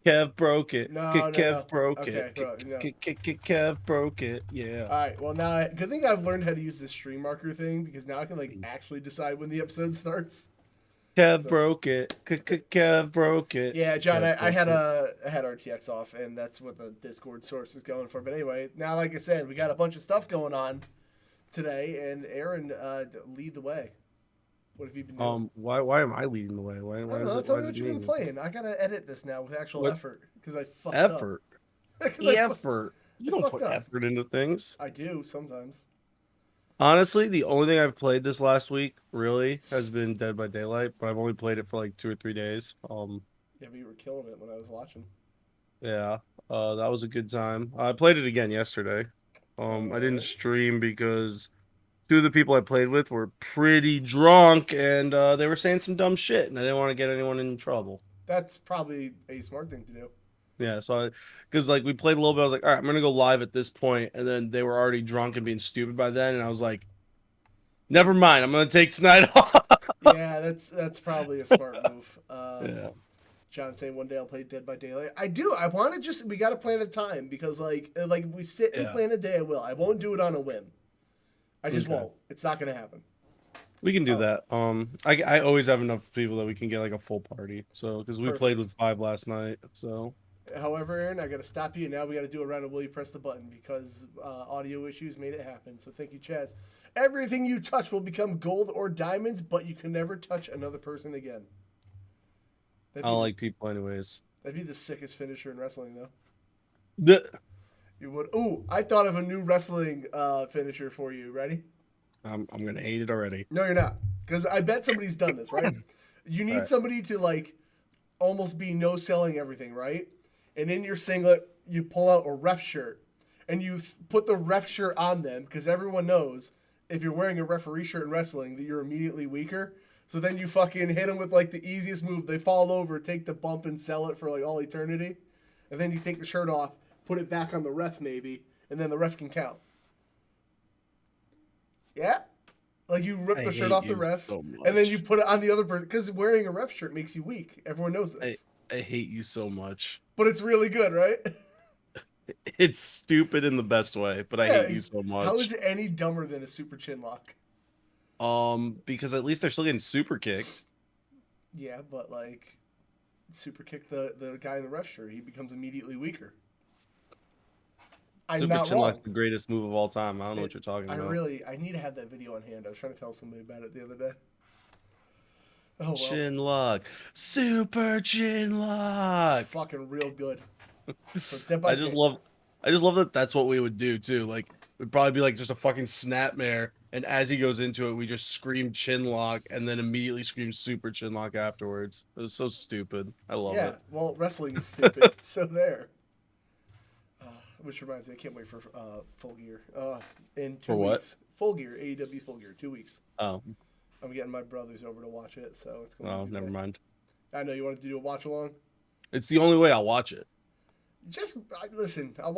Kev broke it. No, no, Kev no. broke it. Okay, bro, no. Kev broke it. Yeah. All right. Well, now good thing I've learned how to use the stream marker thing because now I can like actually decide when the episode starts. Kev So broke it. Kev broke it. yeah, John, Kev I broke had it. I had RTX off, and that's what the Discord source is going for. But anyway, now like I said, we got a bunch of stuff going on today, and Aaron, lead the way. What have you been doing? Why am I leading the way? I don't know. Tell Why me is it what you've been me? playing. I gotta edit this now with actual What effort because I fucked up. effort? Because Effort. You I don't fucked put up. effort into things. I do sometimes. Honestly, the only thing I've played this last week really has been Dead by Daylight, but I've only played it for like 2 or 3 days. Yeah, but you were killing it when I was watching. Yeah, that was a good time. I played it again yesterday. I All didn't right. stream because two of the people I played with were pretty drunk and they were saying some dumb shit, and I didn't want to get anyone in trouble. That's probably a smart thing to do. Yeah, so because like we played a little bit, I was like, all right, I'm gonna go live at this point, and then they were already drunk and being stupid by then, and I was like, never mind, I'm gonna take tonight off. Yeah, that's probably a smart move. Yeah, John saying one day I'll play Dead by Daylight. I do. I want to just we got to plan a time because like we sit and yeah, plan a day. I will. I won't do it on a whim. I just okay. won't. It's not gonna happen. We can do Oh, that. I always have enough people that we can get like a full party. So because we played perfect. with 5 last night, so However, Aaron, I got to stop you. Now we got to do a round of will you press the button because audio issues made it happen. So thank you, Chaz. Everything you touch will become gold or diamonds, but you can never touch another person again. That'd I be don't the like people anyways. that'd be the sickest finisher in wrestling, though. The- You would. Ooh, I thought of a new wrestling finisher for you. Ready? I'm gonna hate it already. No, you're not. Because I bet somebody's done this, right? You All need right. somebody to like almost be no selling everything, right? And in your singlet, you pull out a ref shirt and you put the ref shirt on them because everyone knows if you're wearing a referee shirt in wrestling that you're immediately weaker. So then you fucking hit them with like the easiest move. They fall over, take the bump, and sell it for like all eternity. And then you take the shirt off, put it back on the ref maybe, and then the ref can count. Yeah, like you rip I the shirt hate off the you ref, so and then you much. put it on the other person because wearing a ref shirt makes you weak. Everyone knows I this, I hate you so much. but it's really good, right? It's stupid in the best way, but I hate Yeah. you so How is much. it any dumber than a super chin lock? Because at least they're still getting super kicked. Yeah, but like super kick the guy in the ref shirt, he becomes immediately weaker. I'm Super not Chinlock's wrong. the greatest move of all time. I don't know what It, you're talking I about. really I need to have that video on hand. I was trying to tell somebody about it the other day. Oh well, Chinlock. Super it's Chinlock. fucking real good. So Dead by I just Day. love I just love that that's what we would do too. Like it'd probably be like just a fucking snapmare, and as he goes into it, we just scream chinlock and then immediately scream super chinlock afterwards. It was so stupid. I love Yeah, it. well, wrestling is stupid. So there. Which reminds me, I can't wait for Full Gear. In For two what? weeks, Full Gear, AEW Full Gear, 2 weeks. Oh, I'm getting my brothers over to watch it, so it's gonna oh, be never great. mind. I know you wanted to do a watch along. It's the only way I'll watch it. Just listen. I'll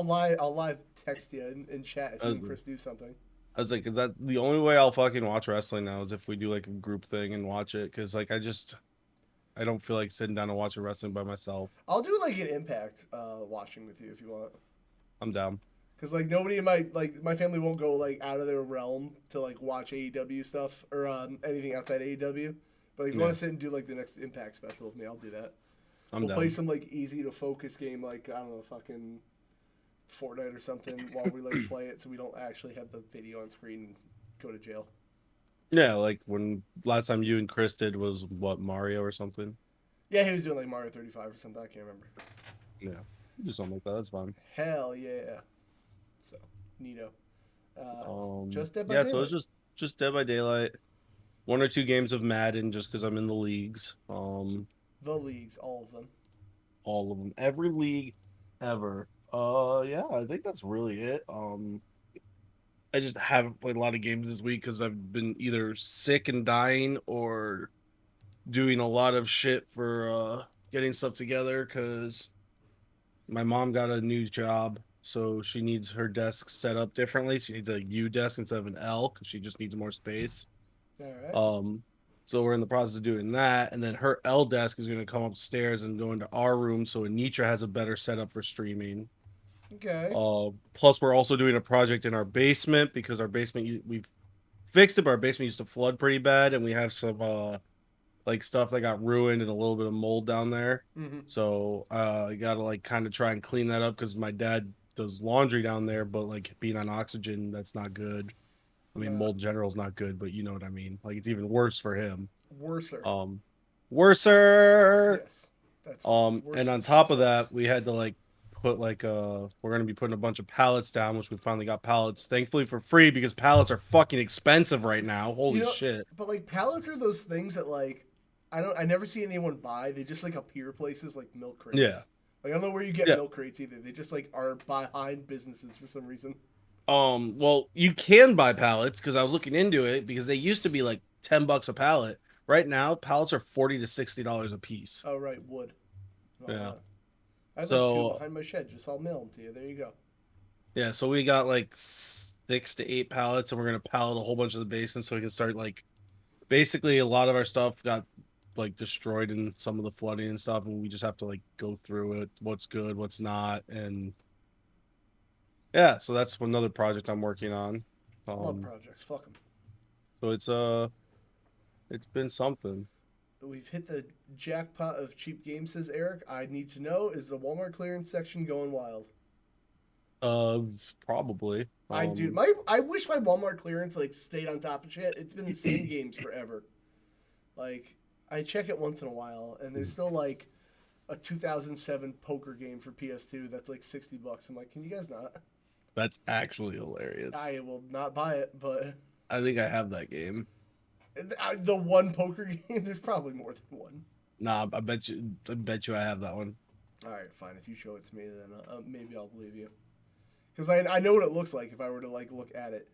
live text you in chat if I you was, and Chris do something. I was like, is that the only way I'll fucking watch wrestling now is if we do like a group thing and watch it? Because like I don't feel like sitting down and watching wrestling by myself. I'll do like an Impact watching with you if you want. I'm down. Cause like nobody in my family won't go like out of their realm to like watch AEW stuff or anything outside AEW. But if you want Yeah, to sit and do like the next Impact special with me, I'll do that. I'm We'll play down. some like easy to focus game like I don't know fucking Fortnite or something while we like play it, so we don't actually have the video on screen and go to jail. Yeah, like when last time you and Chris did was what, Mario or something. Yeah, he was doing like Mario 35 or something. I can't remember. Yeah, do something like that. That's fine. Hell yeah. So Nito. Just Dead by Yeah. So it's Daylight. just Dead by Daylight. 1 or 2 games of Madden just because I'm in the leagues. The leagues, all of them. All of them, every league ever. Yeah, I think that's really it. I just haven't played a lot of games this week because I've been either sick and dying or doing a lot of shit for getting stuff together because my mom got a new job, so she needs her desk set up differently. She needs a U desk instead of an L because she just needs more space. All right. Um, So we're in the process of doing that, and then her L desk is going to come upstairs and go into our room, so Anitra has a better setup for streaming. Okay. Plus, we're also doing a project in our basement because our basement we've fixed it, but our basement used to flood pretty bad, and we have some like stuff that got ruined and a little bit of mold down there. Mm-hmm. So I gotta like kind of try and clean that up because my dad does laundry down there, but like being on oxygen, that's not good. I mean, No. mold in general is not good, but you know what I mean. Like it's even worse for him. Worser. Um, Worser. Yes. That's And worse on top of that, place. we had to like put like we're gonna be putting a bunch of pallets down, which we finally got pallets, thankfully for free because pallets are fucking expensive right now. You Holy know, shit. but like pallets are those things that like I never see anyone buy. They just like appear places like milk Yeah. crates. Like I don't know where you get Yeah. milk crates either. They just like are behind businesses for some reason. Well, you can buy pallets because I was looking into it because they used to be like $10 a pallet. Right now, pallets are $40 to $60 a piece. Oh right, wood and all Yeah. that. I have like two So behind my shed. Just I'll mail them to you. There you go. yeah, so we got like 6 to 8 pallets, and we're gonna pallet a whole bunch of the basement so we can start like basically a lot of our stuff got like destroyed in some of the flooding and stuff, and we just have to like go through it, what's good, what's not, and yeah, so that's another project I'm working on. Love Um, projects. Fuck them. so it's been something. We've hit the jackpot of cheap games, says Eric. I need to know, is the Walmart clearance section going wild? Uh, Probably. I do. I wish my Walmart clearance like stayed on top of shit. It's been the same games forever. Like I check it once in a while, and there's still like a 2007 poker game for PS2 that's like $60. I'm like, can you guys not? That's actually hilarious. I will not buy it, but I think I have that game. the one poker game, there's probably more than one. Nah, I bet you I have that one. All right, fine. If you show it to me, then maybe I'll believe you. Because I know what it looks like if I were to like look at it.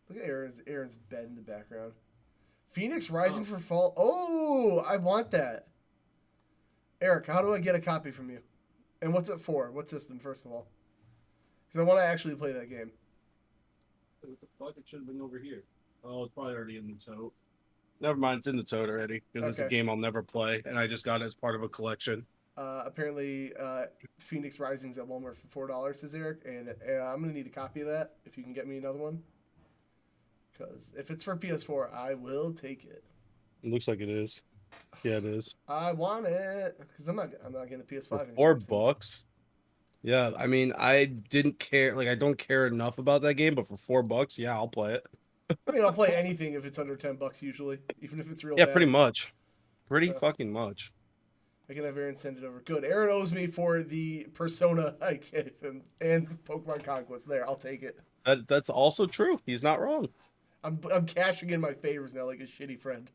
Look at Aaron's bed in the background. Phoenix Rising for Fall. Oh, I want that. Eric, how do I get a copy from you? And what's it for? What system, first of all? Because I want to actually play that game. What the fuck? It should have been over here. Oh, it's probably already in the tote. Never mind, it's in the tote already because it's a Okay. game I'll never play, and I just got it as part of a collection. Apparently, Phoenix Rising's at Walmart for $4, says Eric, and I'm gonna need a copy of that if you can get me another one. Because if it's for PS4, I will take it. It looks like it is. Yeah, it is. I want it because I'm not getting a For PS5 four anytime soon. bucks. Yeah, I mean, I didn't care. Like, I don't care enough about that game, but for $4, yeah, I'll play it. I mean, I'll play anything if it's under $10 usually, even if it's real Yeah, pretty bad. much. Pretty So fucking much. I can have Aaron send it over. Good. Aaron owes me for the Persona I gave him and Pokemon Conquest. There, I'll take it. That's also true. He's not wrong. I'm cashing in my favors now like a shitty friend.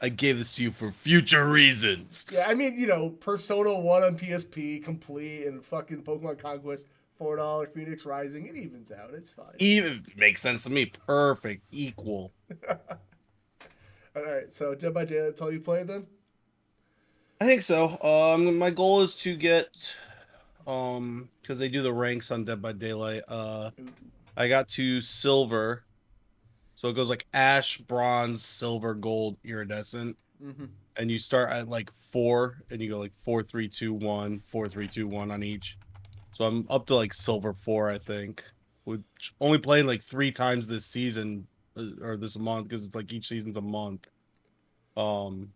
I gave this to you for future reasons. Yeah, I mean, Persona 1 on PSP, complete, and fucking Pokemon Conquest, $4, Phoenix Rising. It evens out. It's fine. Even makes sense to me. Perfect. Equal. All right, so Dead by Daylight, that's all you played then? I think so. My goal is to get because they do the ranks on Dead by Daylight. Ooh. I got to silver, so it goes like ash, bronze, silver, gold, iridescent, Mm-hmm. and you start at like 4, and you go like 4, 3, 2, 1, 4, 3, 2, 1 on each. So I'm up to like silver 4, I think, with only playing like 3 times this season or this month because it's like each season's a month. Um,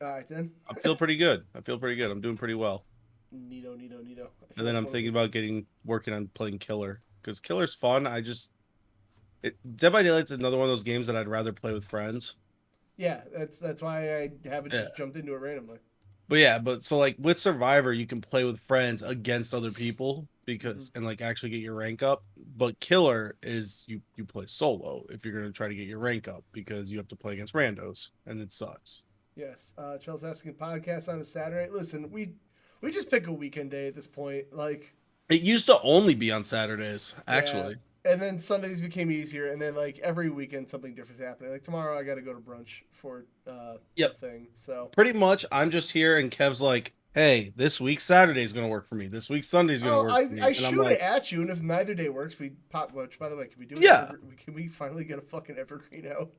All right, then. I feel pretty good. I feel pretty good. I'm doing pretty well. Neato, neato, neato. I And feel then like I'm one of thinking those. about working on playing Killer because Killer's fun. Dead by Daylight's another one of those games that I'd rather play with friends. Yeah, that's why I haven't Yeah. just jumped into it randomly. But yeah, but so like with Survivor, you can play with friends against other people Mm-hmm. because and like actually get your rank up. But Killer is you play solo if you're gonna try to get your rank up because you have to play against randos and it sucks. Yes. Chelsea's asking podcast on a Saturday. Listen, we just pick a weekend day at this point. Like, It used to only be on Saturdays, yeah. actually. And then Sundays became easier, and then like every weekend something different's happening. Like tomorrow I got to go to brunch for a Yep. thing. So Pretty much I'm just here and Kev's like, hey, this week Saturday's gonna work for me. This week Sunday's gonna Oh, work for I me, and I'm shoot it like, at you, and if neither day works, we pop. Which, by the way, can we do an yeah, evergreen? Can we finally get a fucking evergreen out?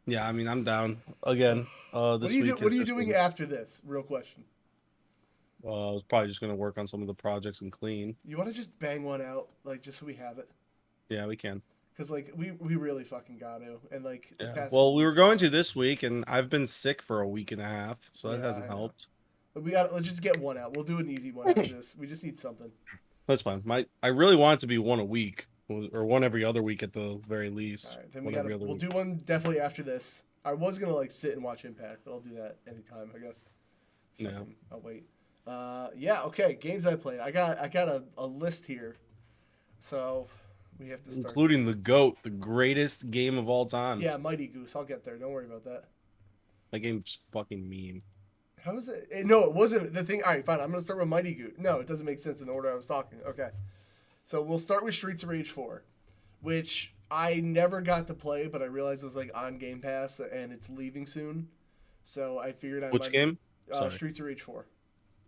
yeah. I mean, I'm down again. What are This you do? week What has are you just doing been. after this? Real question. I was probably just gonna work on some of the projects and clean. You want to just bang one out, like just so we have it, Yeah, we can. because like we really fucking got to, and like the Yeah. past Well, couple we were weeks have going to sucked. this week, and I've been sick for a week and a half, so that Yeah, hasn't I know. helped. But we got. Let's just get one out. We'll do an easy one after this. We just need something. That's fine. I really want it to be one a week, or one every other week at the very All least. right, then we One got to. every other We'll week. do one definitely after this. I was gonna like sit and watch Impact, but I'll do that anytime, I guess. Yeah. Fucking, I'll wait. Yeah, okay. Games I played. I got a list here, so we have to start Including this. the GOAT, the greatest game of all time. Yeah, Mighty Goose. I'll get there. Don't worry about that. That game's fucking mean. How is it? No, it wasn't the thing. All right, fine. I'm gonna start with Mighty Goose. No, it doesn't make sense in the order I was talking. Okay, so we'll start with Streets of Rage 4, which I never got to play, but I realized it was like on Game Pass and it's leaving soon. So I figured I Which might. game? Sorry. Streets of Rage 4.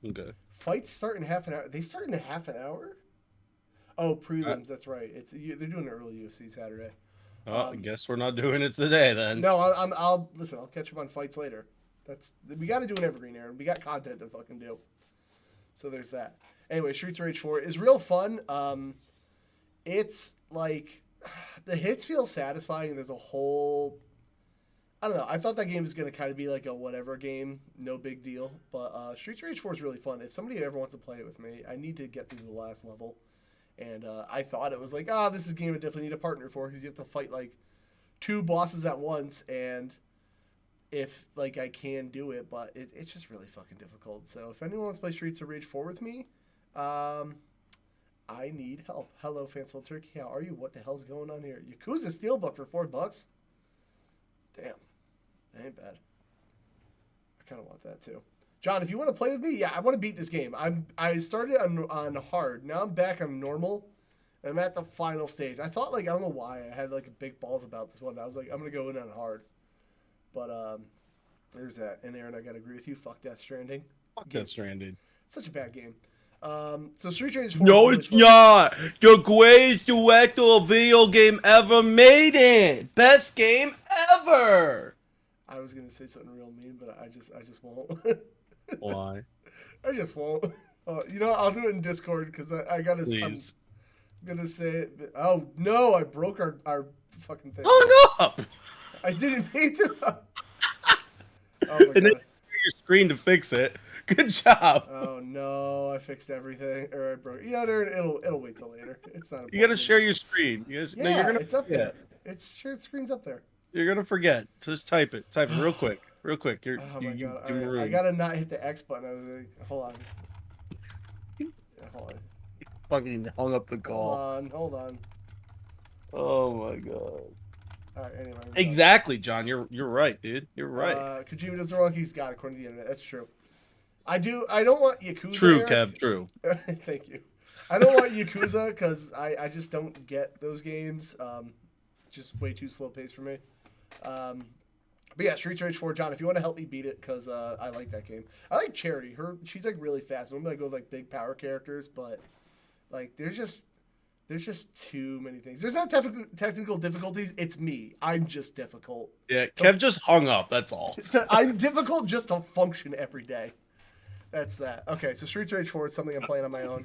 Okay. Fights start in half an hour. They start in a half an hour. Oh, Uh, prelims. That's right. They're doing an early UFC Saturday. I guess we're not doing it today then. No, I'll listen. I'll catch up on fights later. We got to do an evergreen, Aaron. We got content to fucking do. So there's that. Anyway, Streets of Rage 4 is real fun. It's like the hits feel satisfying. There's a whole. I don't know. I thought that game was gonna kind of be like a whatever game, no big deal. But Streets of Rage 4 is really fun. If somebody ever wants to play it with me, I need to get through the last level. And I thought it was like, this is a game I definitely need a partner for because you have to fight like two bosses at once. And if like I can do it, but it's just really fucking difficult. So if anyone wants to play Streets of Rage 4 with me, I need help. Hello, Fanciful Turkey. How are you? What the hell's going on here? Yakuza Steelbook for $4. Damn, that ain't bad. I kind of want that too. John, if you want to play with me, yeah, I want to beat this game. I started on hard. Now I'm back on normal. And I'm at the final stage. I thought like I don't know why I had like big balls about this one. I was like I'm gonna go in on hard. But there's that. And Aaron, I gotta agree with you. Fuck Death Stranding. Fuck Death Stranding. Such a bad game. So Street Rage 4 No, is really it's fun. not. The greatest director video game ever made it. Best game ever. I was gonna say something real mean, but I just won't. Why? I just won't. I'll do it in Discord because I gotta. Please. I'm gonna say it. But, oh no! I broke our fucking thing. Hung up. I didn't mean to. Oh my And then you god. share your screen to fix it. Good job. Oh no! I fixed everything, or I broke. It'll wait till later. It's not. You gotta share your screen. Yeah, No, you're gonna it's up forget. there. It's shared screen's up there. You're gonna forget. Just type it. Type it real quick. Real quick. Oh my god! You All right. I marooned. gotta not hit the X button. I was like, hold on. Yeah, hold on. Fucking hung up the Hold call. on. Hold on. Oh my god. All right. Anyway. Exactly, John. You're right, dude. You're right. Kojima does the wrong. He's got it, according to the internet. That's true. I don't want Yakuza. True, Eric. Kev. True. Thank you. I don't want Yakuza because I just don't get those games. Just way too slow paced for me. But yeah, Streets of Rage 4, John, if you want to help me beat it, because I like that game. I like Charity. She's like really fast. Normally I go with like big power characters, but like there's just too many things. There's not technical difficulties. It's me. I'm just difficult. Yeah, Kev just hung up. That's all. I'm difficult just to function every day. That's that. Okay, so Streets of Rage 4 is something I'm playing on my own.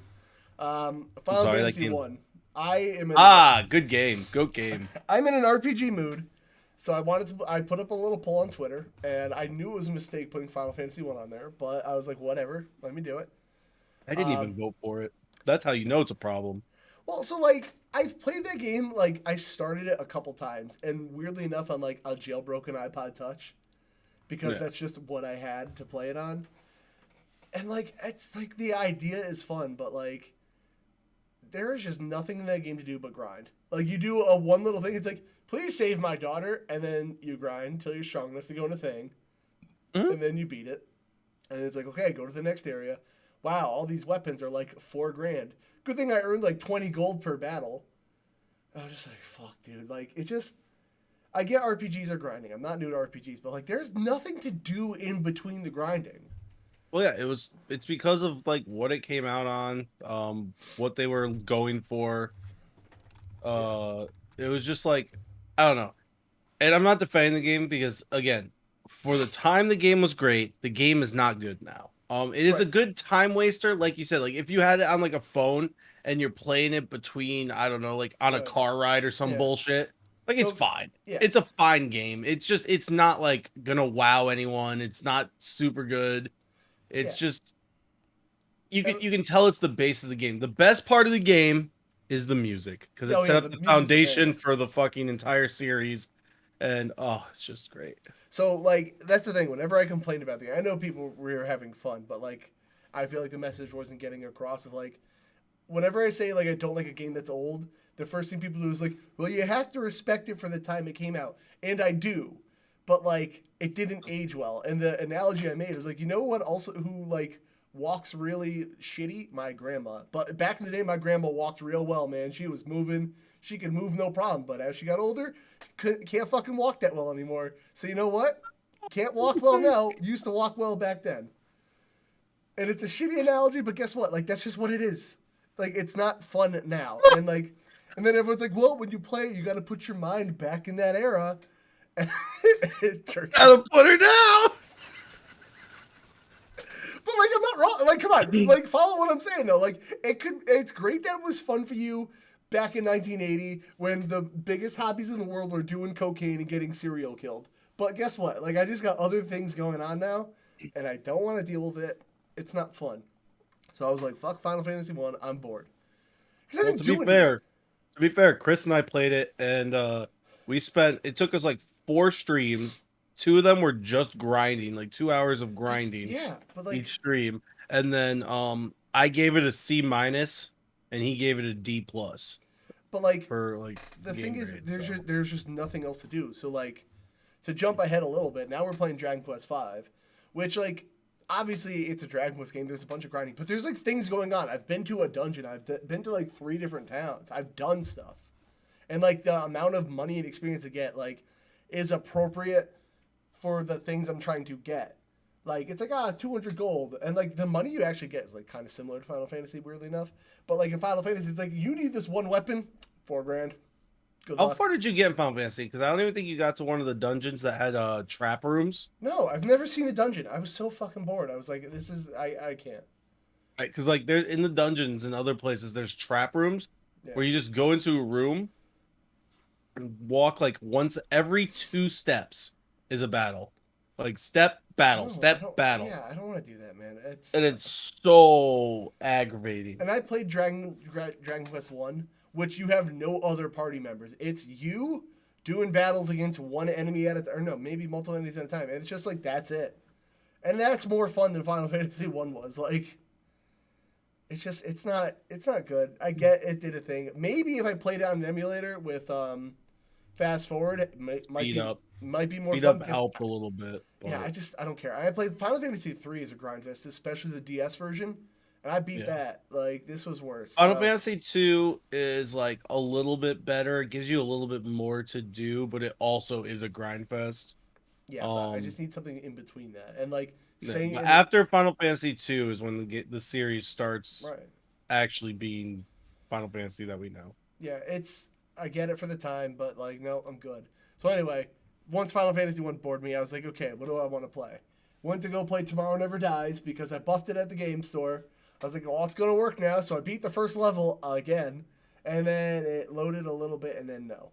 Final sorry, that Fantasy game- 1. I am in Good game. Goat game. I'm in an RPG mood, so I put up a little poll on Twitter, and I knew it was a mistake putting Final Fantasy 1 on there, but I was like, whatever, let me do it. I didn't even vote for it. That's how you know it's a problem. Well, so like I've played that game, like I started it a couple times, and weirdly enough on like a jailbroken iPod Touch, because that's just what I had to play it on. And like it's like the idea is fun, but like there is just nothing in that game to do but grind. Like you do a one little thing, it's like, please save my daughter, and then you grind until you're strong enough to go in a thing. And then you beat it. And it's like, okay, go to the next area. Wow, all these weapons are like $4,000. Good thing I earned like 20 gold per battle. I was just like, fuck, dude. Like, it just... I get RPGs are grinding. I'm not new to RPGs, but like, there's nothing to do in between the grinding. Well, yeah, it's because of like what it came out on, what they were going for. Yeah, Uh, it was just like I don't know. And I'm not defending the game because again, for the time the game was great, the game is not good now. It is a right. good time waster, like you said. Like if you had it on like a phone and you're playing it between, I don't know, like on a Right. car ride or some Yeah. bullshit, like it's So fine. yeah, It's a fine game. It's just it's not like gonna wow anyone. It's not super good. It's yeah. just you can And you can tell it's the base of the game. The best part of the game is the music because it oh set yeah, up the the music's foundation amazing. for the fucking entire series, and oh, it's just great. So like that's the thing. Whenever I complained about the, I know people were having fun, but like I feel like the message wasn't getting across. Of like, whenever I say like I don't like a game that's old, the first thing people do is like, well, you have to respect it for the time it came out, and I do, but like it didn't age well. And the analogy I made was like, you know what? Also, who like walks really shitty? My grandma. But back in the day, my grandma walked real well, man. She was moving. She could move no problem. But as she got older, can't fucking walk that well anymore. So you know what? Can't walk well now. Used to walk well back then. And it's a shitty analogy, but guess what? Like that's just what it is. Like it's not fun now. And like and then everyone's like, well, when you play it, you gotta put your mind back in that era. And turkey. Gotta put her down. But like I'm not wrong. Like, come on, like follow what I'm saying though. Like it's great that it was fun for you back in 1980 when the biggest hobbies in the world were doing cocaine and getting serial killed. But guess what? Like I just got other things going on now, and I don't want to deal with it. It's not fun. So I was like, fuck Final Fantasy One. I'm bored because I Well, didn't do anything. to be fair, Chris and I played it, and we spent. It took us like 4 streams. 2 of them were just grinding, like 2 hours of That's grinding yeah, but each like, stream, and then I gave it a C minus, and he gave it a D plus but like for like the thing game is, grade. So there's just nothing else to do. So like to jump ahead a little bit, now we're playing Dragon Quest V, which like obviously it's a Dragon Quest game. There's a bunch of grinding, but there's like things going on. I've been to a dungeon. Been to like 3 different towns. I've done stuff, and like the amount of money and experience I get like is appropriate for the things I'm trying to get. Like it's like 200 gold, and like the money you actually get is like kind of similar to Final Fantasy, weirdly enough. But like in Final Fantasy, it's like you need this one weapon, 4 grand. Good how luck. far did you get in Final Fantasy? Because I don't even think you got to one of the dungeons that had trap rooms. No, I've never seen a dungeon. I was so fucking bored. I was like, this is I can't. Right, because like there's in the dungeons and other places, there's trap rooms Yeah. where you just go into a room and walk like once every 2 steps is a battle, like No, I step don't. battle, Yeah, I don't want to do that, man. It's and it's so aggravating. and I played Dragon Quest One, which you have no other party members. It's you doing battles against one enemy at a time, or no, maybe multiple enemies at a time, and it's just like that's it. And that's more fun than Final Fantasy One was. Like, it's just it's not good. I get it did a thing. Maybe if I played it on an emulator with fast forward, it Speed up, might be more speed fun up because helped a little bit, yeah, but I don't care. I played Final Fantasy Three as a grind fest, especially the DS version, and I beat yeah. that. Like this was worse. Final So Fantasy 2 is like a little bit better. It gives you a little bit more to do, but it also is a grind fest. yeah, but I Um, just need something in between that. And like yeah, saying but in after Final Fantasy 2 is when the series starts right, actually being Final Fantasy that we know. yeah, it's I get it for the time, but like no, I'm good. So anyway, once Final Fantasy One bored me, I was like, okay, what do I want to play? Went to go play Tomorrow Never Dies because I buffed it at the game store. I was like, oh, it's gonna work now. So I beat the first level again, and then it loaded a little bit, and then no.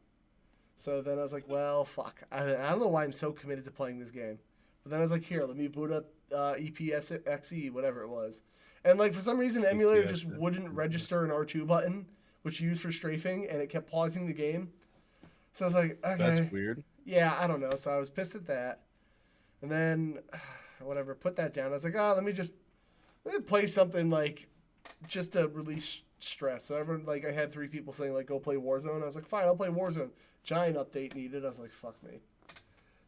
So then I was like, well, fuck. I don't know why I'm so committed to playing this game. But then I was like, here, let me boot up EPSXE, whatever it was. And like for some reason, the emulator just wouldn't register an R2 button, which you use for strafing, and it kept pausing the game. So I was like, That's okay, weird. yeah, I don't know. So I was pissed at that. And then, whatever, put that down. I was like, let me play something like just to release stress. So everyone, like, I had 3 people saying, like, go play Warzone. I was like, fine, I'll play Warzone. Giant update needed. I was like, fuck me.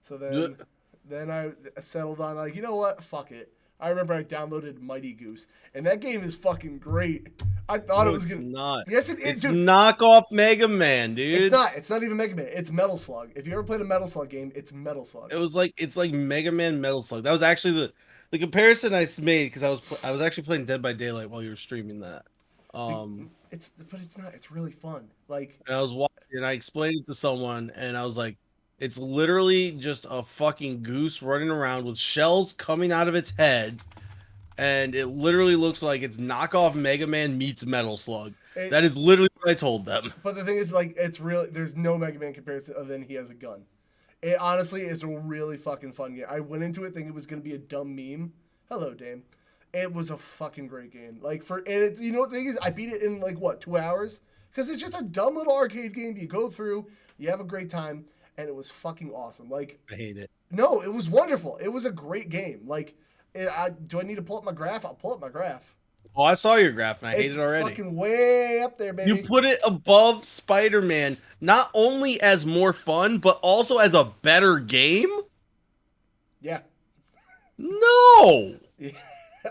So then I settled on, like, you know what? Fuck it. I remember I downloaded Mighty Goose, and that game is fucking great. I thought No, it was it's gonna. not. Yes, it is, It's dude. knockoff Mega Man, It's dude. not. It's not even Mega Man. It's Metal Slug. If you ever played a Metal Slug game, it's Metal Slug. It's like Mega Man Metal Slug. That was actually the comparison I made because I was actually playing Dead by Daylight while you were streaming that. The, Um, but it's not. It's really fun. Like, and I was watching, and I explained it to someone, and I was like, "It's literally just a fucking goose running around with shells coming out of its head, and it literally looks like it's knockoff Mega Man meets Metal Slug." it, That is literally what I told them. but the thing is, like, it's really there's no Mega Man comparison other than he has a gun. It honestly is a really fucking fun game. I went into it thinking it was gonna be a dumb meme. Hello, Dame. It was a fucking great game. Like for and it, you know what the thing is, I beat it in like what 2 hours because it's just a dumb little arcade game. You go through, you have a great time, and it was fucking awesome. Like I hate it. no, it was wonderful. It was a great game. Like, do I need to pull up my graph? I'll pull up my graph. Oh, I saw your graph, and I hate It's it already. fucking way up there, You baby. put it above Spider-Man, not only as more fun, but also as a better game? Yeah. No. Yeah.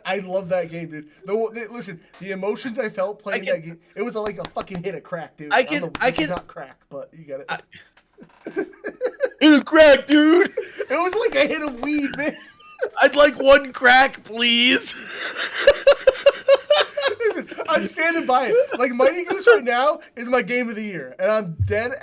I love that game, dude. Listen, the emotions I felt playing that game, it was like a fucking hit of crack, dude. I don't know, can, this is not crack, but you get it. in a crack, dude. It was like a hit of weed, man. I'd like one crack, please. Listen, I'm standing by it. Like Mighty Goose right now is my game of the year, and I'm dead.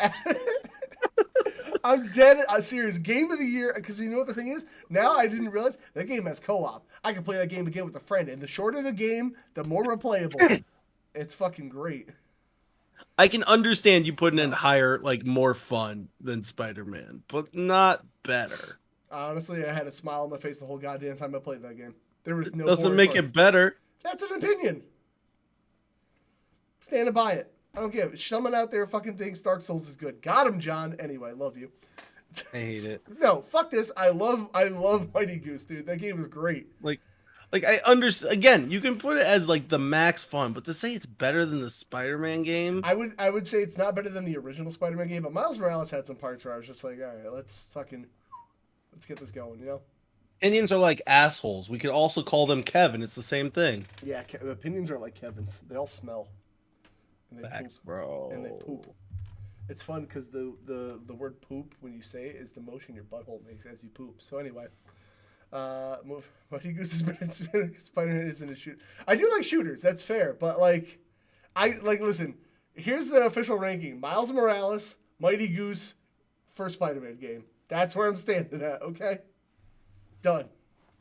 I'm dead. Serious game of the year because you know what the thing is. Now I didn't realize that game has co-op. I can play that game again with a friend, and the shorter the game, the more replayable. It's fucking great. I can understand you putting in higher, like more fun than Spider-Man, but not better. Honestly, I had a smile on my face the whole goddamn time I played that game. There was no Doesn't boring make parts. it better. That's an opinion. Standing by it. I don't give it. Someone out there fucking thinks Dark Souls is good. Got him, John. Anyway, love you. I hate it. No, fuck this. I love Mighty Goose, dude. That game is great. Like I understand. Again, you can put it as like the max fun, but to say it's better than the Spider-Man game, I would say it's not better than the original Spider-Man game, but Miles Morales had some parts where I was just like, all right, let's get this going, you know? Indians are like assholes. We could also call them Kevin. It's the same thing. Yeah, opinions are like Kevin's. They all smell. And they Facts, poop. bro. And they poop. It's fun because the word poop, when you say it, is the motion your butthole makes as you poop. So anyway, Mighty Goose is Spider-Man isn't a shoot. I do like shooters. That's fair, but listen. Here's the official ranking: Miles Morales, Mighty Goose, first Spider-Man game. That's where I'm standing at. Okay, done.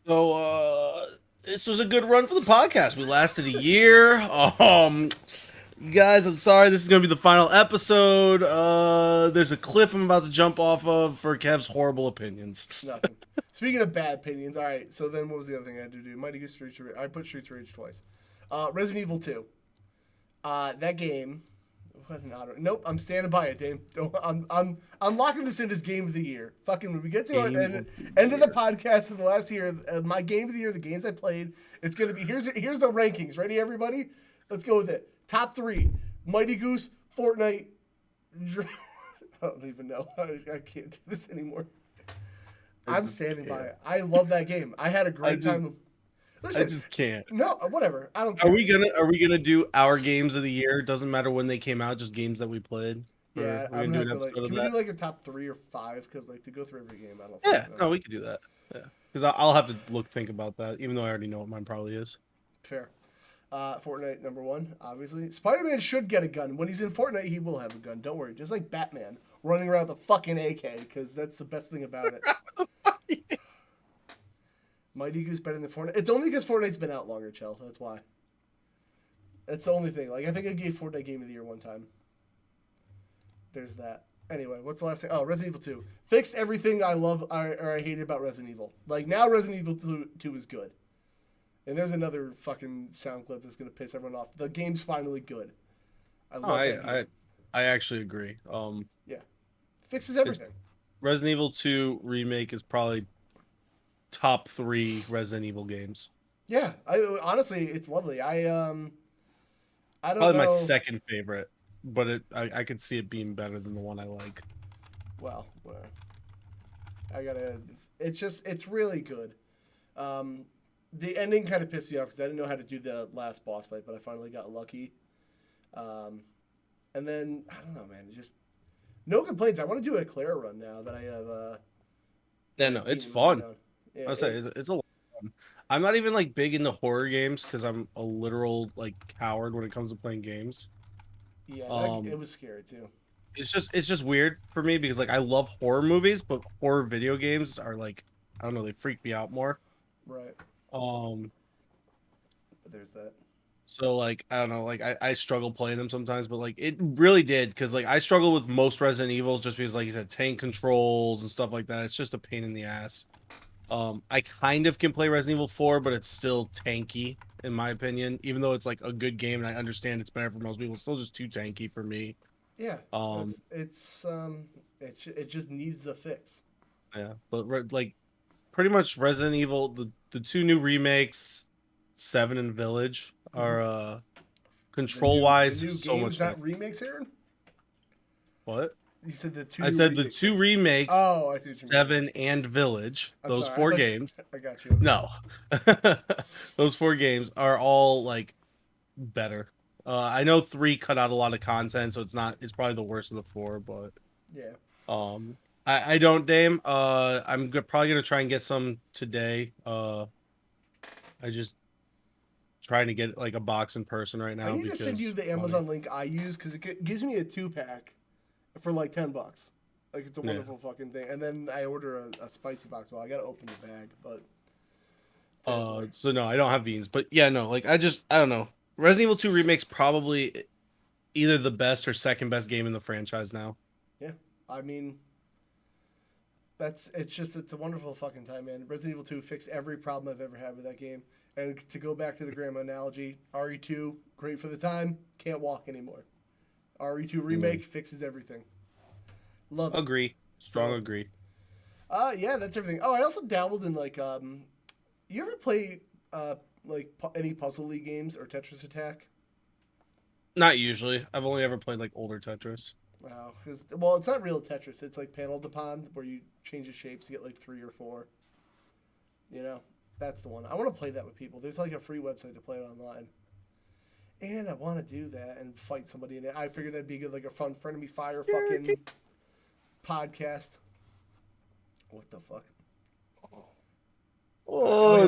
So this was a good run for the podcast. We lasted a year. You guys, I'm sorry. This is going to be the final episode. There's a cliff I'm about to jump off of for Kev's horrible opinions. Nothing. Speaking of bad opinions, all right. So then, what was the other thing I had to do? Mighty Goose Streets. I put Streets of Rage twice. Resident Evil 2. That game. What an honor. Nope, I'm standing by it, Dave. I'm locking this in as game of the year. Fucking when we get to our end of the podcast of the last year, my game of the year, the games I played, it's gonna be here's the rankings. Ready, everybody? Let's go with it. Top 3: Mighty Goose, Fortnite. I don't even know. I can't do this anymore. I'm standing by it. I love that game. I had a great time. Listen, I just can't. No, whatever. I don't care. Are we gonna do our games of the year? Doesn't matter when they came out, just games that we played. Yeah, Or I'm we gonna do have an to episode of can we that? do like a top 3 or 5? Because like to go through every game, I don't. Yeah, think, no, we could do that. Yeah, because I'll have to think about that, even though I already know what mine probably is. Fair. Fortnite number 1, obviously. Spider-Man should get a gun. When he's in Fortnite, he will have a gun. Don't worry. Just like Batman running around with a fucking AK, because that's the best thing about it. Mighty Goose better than Fortnite. It's only because Fortnite's been out longer, Chell. That's why. That's the only thing. Like I think I gave Fortnite Game of the Year one time. There's that. Anyway, what's the last thing? Oh, Resident Evil 2. Fixed everything I love or I hated about Resident Evil. Like now Resident Evil 2 is good. And there's another fucking sound clip that's gonna piss everyone off. The game's finally good. I love that game. I actually agree. Yeah. Fixes everything. Resident Evil 2 remake is probably top 3 Resident Evil games. Yeah, honestly, it's lovely. I don't Probably know. my second favorite, but I could see it being better than the one I like. Well, it's really good. The ending kind of pissed me off because I didn't know how to do the last boss fight, but I finally got lucky. And then I don't know, man. Just no complaints. I want to do a Clara run now that I have. Yeah, no, it's fun. Yeah, I say it's a lot of I'm not even like big into horror games because I'm a literal like coward when it comes to playing games. Yeah, it Um, was scary too. it's just weird for me because like I love horror movies, but horror video games are like I don't know, they freak me out more. Right. Um, But there's that. so like I don't know, like I struggle playing them sometimes, but like it really did because like I struggle with most Resident Evils just because like you said tank controls and stuff like that. It's just a pain in the ass. I kind of can play Resident Evil 4, but it's still tanky in my opinion. Even though it's like a good game and I understand it's better for most people, it's still just too tanky for me. Yeah, Um, it just needs a fix. yeah, but like pretty much Resident Evil, the two new remakes, 7 and Village, are control The wise new so much games, not faster. remakes, Aaron. What? You said the two I new said the remakes. two remakes, Oh, I see what you mean. 7 and Village, I'm those sorry. I four thought games. I got you. Okay. No. Those four games are all like better. I know 3 cut out a lot of content, so it's probably the worst of the 4, but Yeah. um I don't Dame. Probably gonna try and get some today. I just trying to get like a box in person right I now need to send you because the money. Amazon link I use because gives me a 2-pack for like $10. Like it's a Yeah. wonderful fucking thing. And then I order a spicy box. Well, I gotta open the bag, but there's that. So no, I don't have beans, but yeah, no, like I don't know. Resident Evil 2 remake's probably either the best or second best game in the franchise now. Yeah. I mean, it's a wonderful fucking time, man. Resident Evil 2 fixed every problem I've ever had with that game. And to go back to the grandma analogy, RE2 great for the time, can't walk anymore. RE2 remake fixes everything. Love it. Agree. Strong So, agree. yeah, that's everything. Oh, I also dabbled in like you ever play any Puzzle League games or Tetris Attack? Not usually. I've only ever played like older Tetris. Wow, because well, it's not real Tetris. It's like Panel de Pond where you change the shapes to get like 3 or 4. You know, that's the one. I want to play that with people. There's like a free website to play it online, and I want to do that and fight somebody in it. I figured that'd be good, like a fun friendly fire fucking podcast. What the fuck? Oh,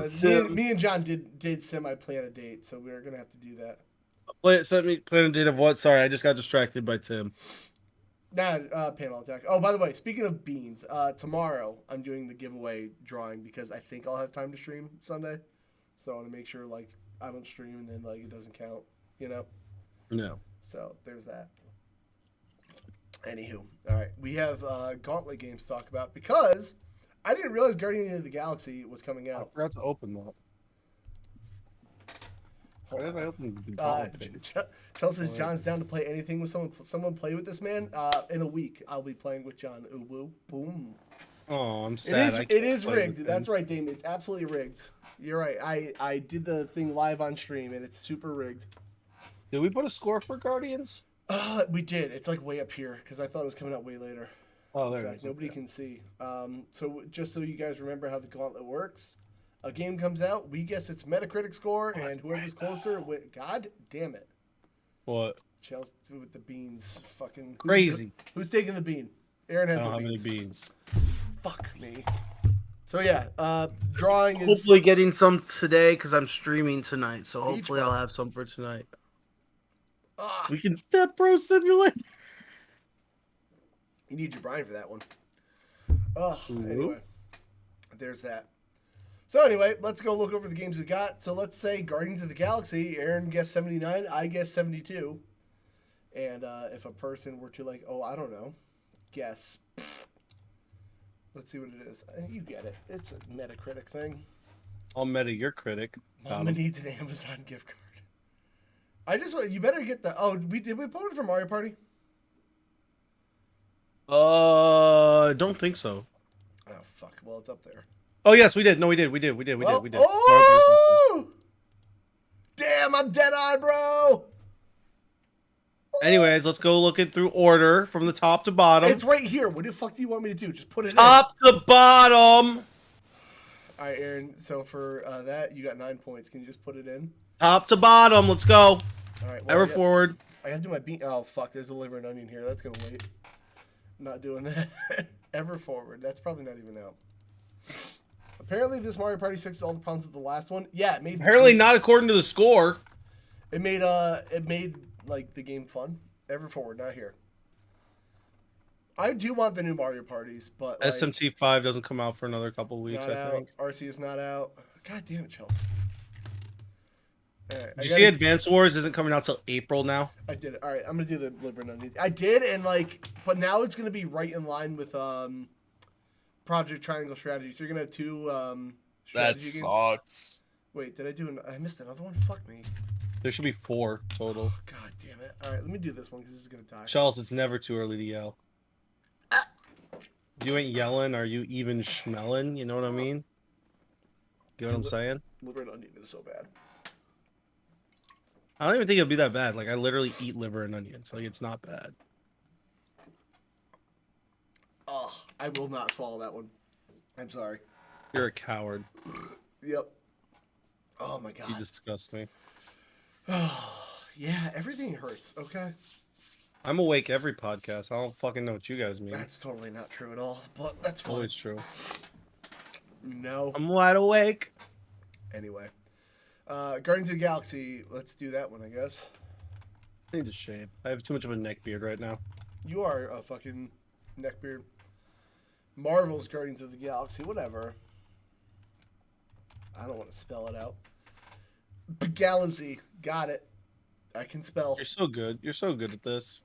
Me and John did semi plan a date, so we're gonna have to do that. Sent me plan a date of what? Sorry, I just got distracted by Tim. Nah, panel attack. Oh, by the way, speaking of beans, tomorrow I'm doing the giveaway drawing because I think I'll have time to stream Sunday. So I want to make sure like I don't stream and then like it doesn't count, you know. No. So there's that. Anywho, all right, we have Gauntlet games to talk about because I didn't realize Guardians of the Galaxy was coming I out. forgot to open that. Why did I open the Uh, Gauntlet page? Charles says John's down to play anything with someone. Someone play with this man. In a week, I'll be playing with John. Ooh, woo, boom. Oh, I'm sad. It is rigged. That's right, Damon. It's absolutely rigged. You're right. I did the thing live on stream, and it's super rigged. Did we put a score for Guardians? We did. It's like way up here because I thought it was coming out way later. Oh, there In it fact, is. nobody Okay. can see. So just so you guys remember how the gauntlet works, a game comes out, we guess its Metacritic score, and whoever's closer, God damn it, What? Chelsea with the beans, fucking Crazy. Who's taking the bean? Aaron has I don't the have any beans. beans. Fuck me. So yeah, drawing is Hopefully getting some today because I'm streaming tonight. So Beach hopefully I'll Bus. have some for tonight. Ah, We can Step Pro Simulator. you need your Brian for that one. Oh, anyway, there's that. So anyway, let's go look over the games we got. So let's say Guardians of the Galaxy. Aaron guessed 79. I guessed 72. And if a person were to like, oh, I don't know, guess. Let's see what it is. You get it. It's a Metacritic thing. I'll meta your critic. Mama needs an Amazon gift card. You better get the. Oh, did we vote for Mario Party? Don't think so. Oh fuck. Well, it's up there. Oh yes, we did. No, we did. We did. Oh! Damn, I'm dead eye, bro. Anyways, let's go looking through order from the top to bottom. It's right here. What the fuck do you want me to do? Just put it top to bottom. All right, Aaron. So for that, you got 9 points. Can you just put it in? Top to bottom. Let's go. All right. Ever forward. I gotta do my beat. Oh fuck! There's a liver and onion here. That's gonna wait. I'm not doing that. Ever forward. That's probably not even out. Apparently, this Mario Party fixes all the problems with the last one. Yeah, it made Apparently not according to the score. it made like the game fun. Ever forward, not here. I do want the new Mario parties, but like SMT5 doesn't come out for another couple of weeks, not I out. think. RC is not out. God damn it, Chelsea. All right, Did you see Advance Wars isn't coming out till April now? I did it. All right, I'm gonna do the liver and onion. I did, and like, but now it's gonna be right in line with Project Triangle Strategy. So you're gonna have two That strategy games. sucks. Wait, did I do? I missed another one. Fuck me. There should be 4 total. God damn it. All right, let me do this one because this is gonna die. Charles, it's never too early to yell. You ain't yelling, are you even schmelling? You know what I mean? You know what I'm saying? Liver and onion is so bad. I don't even think it'll be that bad. Like, I literally eat liver and onions. Like, it's not bad. Ugh, I will not swallow that one. I'm sorry. You're a coward. Yep. Oh my god. You disgust me. Yeah, everything hurts, okay? I'm awake every podcast. I don't fucking know what you guys mean. That's totally not true at all, but that's fine. Always true. No. I'm wide awake. Anyway. Guardians of the Galaxy, let's do that one, I guess. I need to shave. I have too much of a neck beard right now. You are a fucking neckbeard. Marvel's Guardians of the Galaxy, whatever. I don't want to spell it out. Galaxy, got it. I can spell. You're so good. You're so good at this.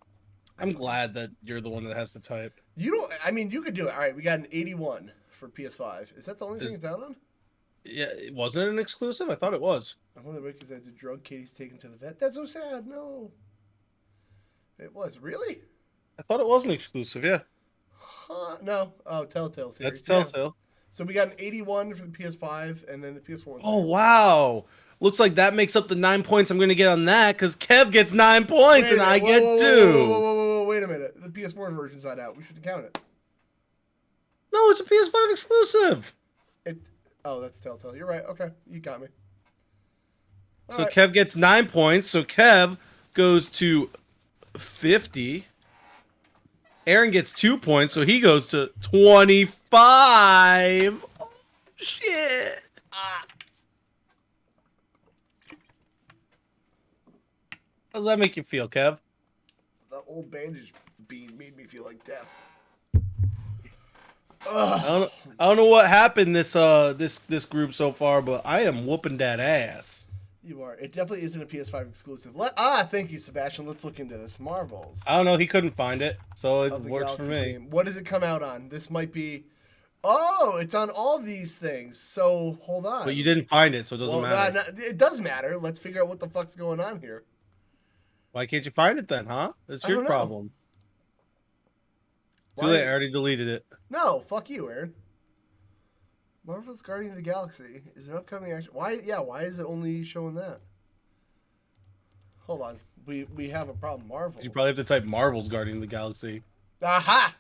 I'm glad that you're the one that has to type. You don't, I mean, you could do it. All right, we got an 81 for PS5. Is that the only thing it's out on? Yeah, it wasn't an exclusive? I thought it was. I'm only because I had to drug Katie's taken to the vet. That's so sad. No. It was. Really? I thought it was an exclusive, yeah. Huh? No. Oh, Telltale series. That's Telltale. Yeah. So we got an 81 for the PS5, and then the PS4. Oh, wow. Looks like that makes up the 9 points I'm going to get on that, because Kev gets 9 points and I get 2. Whoa, wait a minute. The PS4 version's not out. We should count it. No, it's a PS5 exclusive. Oh, that's Telltale. You're right. Okay, you got me. So right. Kev gets 9 points. So Kev goes to 50. Aaron gets 2 points, so he goes to 25. Oh, shit. How does that make you feel, Kev? The old bandage bean made me feel like death. I don't know what happened this group so far, but I am whooping that ass. You are. It definitely isn't a PS5 exclusive. Thank you, Sebastian. Let's look into this. Marvels. I don't know. He couldn't find it, so it works for me. Game. What does it come out on? This might be. Oh, it's on all these things. So hold on. But you didn't find it, so it doesn't matter. It does matter. Let's figure out what the fuck's going on here. Why can't you find it then, huh? That's your problem. Too late. I already deleted it. No, fuck you, Aaron. Marvel's Guardian of the Galaxy is an upcoming action. Why is it only showing that? Hold on. We have a problem. Marvel. You probably have to type Marvel's Guardian of the Galaxy. Aha!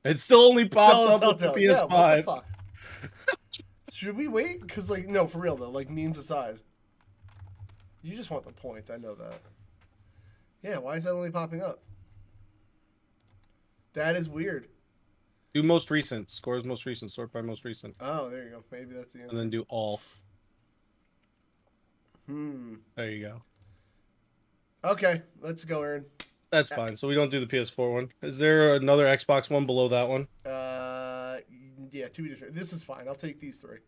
It still only pops up with the PS5. Yeah, what the fuck? Should we wait? Because, like, no, for real, though. Like, memes aside. You just want the points. I know that. Yeah, why is that only popping up? That is weird. Do most recent. Scores most recent. Sort by most recent. Oh, there you go. Maybe that's the answer. And then do all. There you go. Okay, let's go, Aaron. That's fine. So we don't do the PS4 one. Is there another Xbox one below that one? Yeah, 2 different. This is fine. I'll take these 3.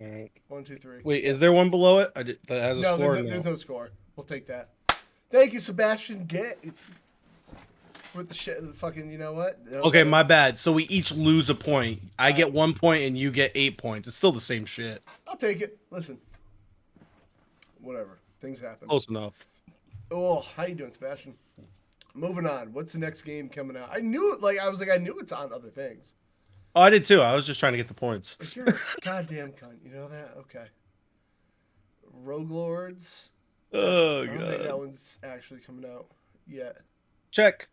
All right. 1, 2, 3. Wait, is there one below it? That has a score? No, there's no score. We'll take that. Thank you, Sebastian. With the shit, fucking, you know what? Okay, my bad. So we each lose a point. I get 1 point and you get 8 points. It's still the same shit. I'll take it. Listen. Whatever. Things happen. Close enough. Oh, how you doing, Sebastian? Moving on. What's the next game coming out? I knew it. I knew it's on other things. Oh, I did too. I was just trying to get the points. But you're a goddamn cunt. You know that? Okay. Rogue Lords. Oh, I don't God. think that one's actually coming out yet. Check.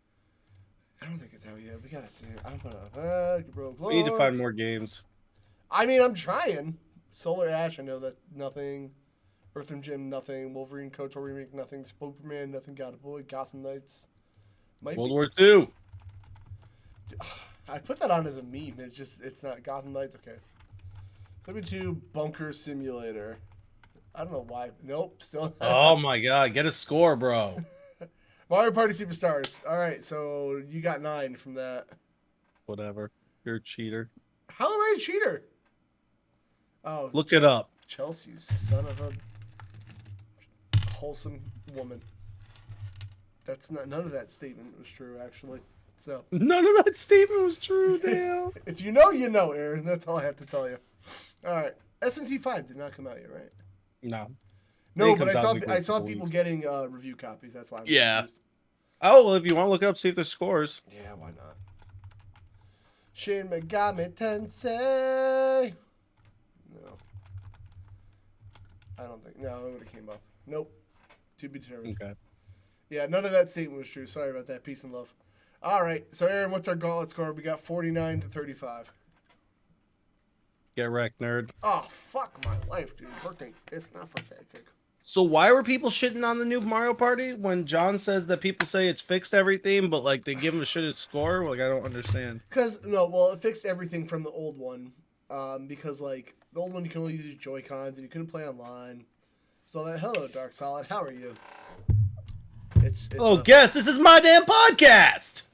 I don't think it's out yet. We gotta see it. I'm gonna Rogue Lords. We need to find more games. I mean, I'm trying. Solar Ash, I know that nothing. Earthworm Jim, nothing. Wolverine KOTOR remake, nothing. Spokerman, nothing. Got a Boy, Gotham Knights. World War II. I put that on as a meme. It's not Gotham Knights. Okay. 32 Bunker Simulator. I don't know why. Nope, still Oh not. my god, get a score, bro. Mario Party Superstars. All right, so you got 9 from that. Whatever. You're a cheater. How am I a cheater? Oh, Look it up. Chelsea, you son of a wholesome woman. That's not. None of that statement was true, actually. So, None of that statement was true, Dale. if you know, you know, Aaron. That's all I have to tell you. All right, SMT 5 did not come out yet, right? No. No, It but comes out in I a saw couple people weeks. getting review copies. That's why I'm Yeah. confused. Oh, well, if you want to look up, see if there's scores. Yeah, why not? Shin Megami Tensei. No, I don't think. No, it would have came up. Nope. To be determined. Okay. Yeah, none of that statement was true. Sorry about that. Peace and love. All right. So, Aaron, what's our gauntlet score? We got 49 to 35. Get wrecked, nerd. Oh, fuck my life, dude. Birthday. It's not birthday cake. So why were people shitting on the new Mario Party when John says that people say it's fixed everything, but like they give him a shitty score? Like I don't understand. Because, no, well, it fixed everything from the old one. Because, like, the old one you can only use Joy-Cons and you couldn't play online. So, that, hello, Dark Solid. How are you? It's Oh, guess this is my damn podcast.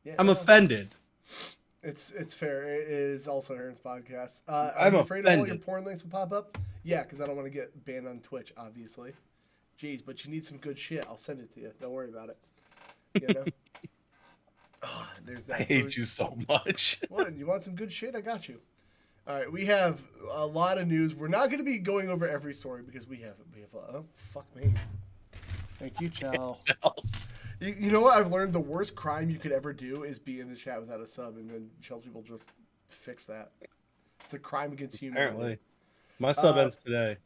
yeah, I'm offended. It's fair. It is also Aaron's podcast. I'm you afraid all your offended. porn links will pop up? Yeah, because I don't want to get banned on Twitch, obviously. Jeez, but you need some good shit. I'll send it to you. Don't worry about it. You know? Oh, there's that. I hate you so much. What? You want some good shit? I got you. All right, we have a lot of news. We're not going to be going over every story because we have oh, fuck me. Thank you, Chow. Else. You know what? I've learned the worst crime you could ever do is be in the chat without a sub, and then Chelsea will just fix that. It's a crime against humanity. Apparently, my sub ends today.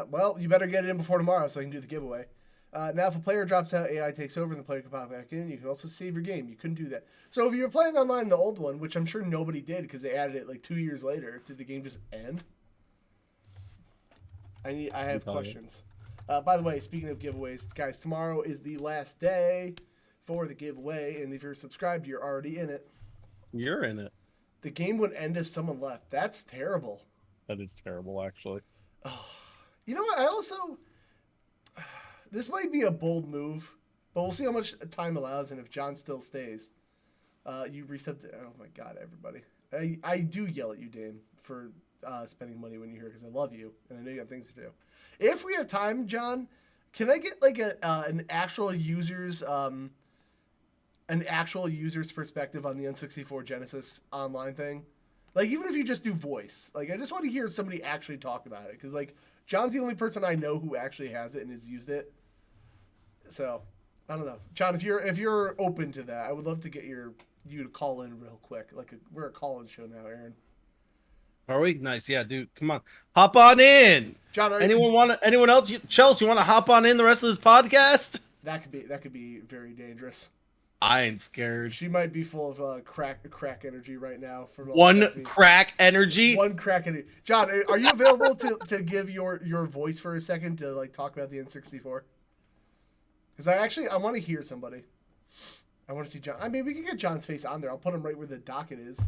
Well, you better get it in before tomorrow so I can do the giveaway. Now, if a player drops out, AI takes over, and the player can pop back in. You can also save your game. You couldn't do that. So if you were playing online in the old one, which I'm sure nobody did because they added it like 2 years later, did the game just end? I have questions. By the way, speaking of giveaways, guys, tomorrow is the last day for the giveaway, and if you're subscribed, you're already in it. You're in it. The game would end if someone left. That's terrible. That is terrible, actually. You know what? I also... This might be a bold move, but we'll see how much time allows, and if John still stays. You reset it. Oh my god, everybody. I do yell at you, Dane, for spending money when you're here because I love you, and I know you got things to do. If we have time, John, can I get like an actual user's perspective on the N64 Genesis online thing? Like, even if you just do voice, like, I just want to hear somebody actually talk about it because, like, John's the only person I know who actually has it and has used it. So, I don't know, John. If you're open to that, I would love to get you to call in real quick. Like, we're a call-in show now, Aaron. Are we? Nice. Yeah, dude. Come on. Hop on in. John, Anyone else? Chelsea, you want to hop on in the rest of this podcast? That could be very dangerous. I ain't scared. She might be full of crack energy right now. From One crack energy. One crack energy. John, are you available to give your voice for a second to like talk about the N64? Because I want to hear somebody. I want to see John. I mean, we can get John's face on there. I'll put him right where the docket is.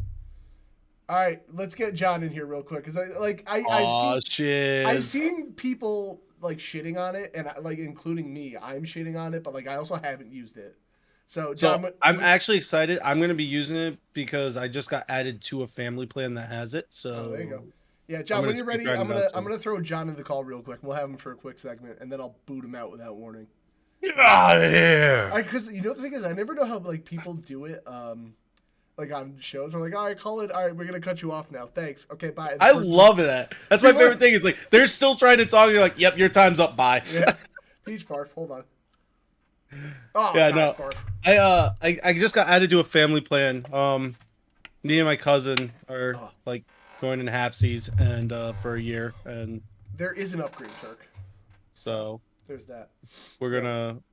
All right, let's get John in here real quick because I've seen people like shitting on it, and like including me, I'm shitting on it, but like I also haven't used it. So John, I'm actually excited. I'm going to be using it because I just got added to a family plan that has it. So there you go. Yeah, John, when you're ready, I'm gonna throw John in the call real quick. We'll have him for a quick segment, and then I'll boot him out without warning. Get out of here! Because you know the thing is, I never know how like people do it. Like on shows, I'm like, all right, call it. All right, we're gonna cut you off now. Thanks. Okay, bye. I love that. That's my favorite thing. Is like they're still trying to talk. You're like, yep, your time's up. Bye. Yeah. Peach barf. Hold on. Oh yeah, God, no. Barf. I just got added to a family plan. Me and my cousin are like going in halfsies and for a year, and there is an upgrade, Turk. So there's that.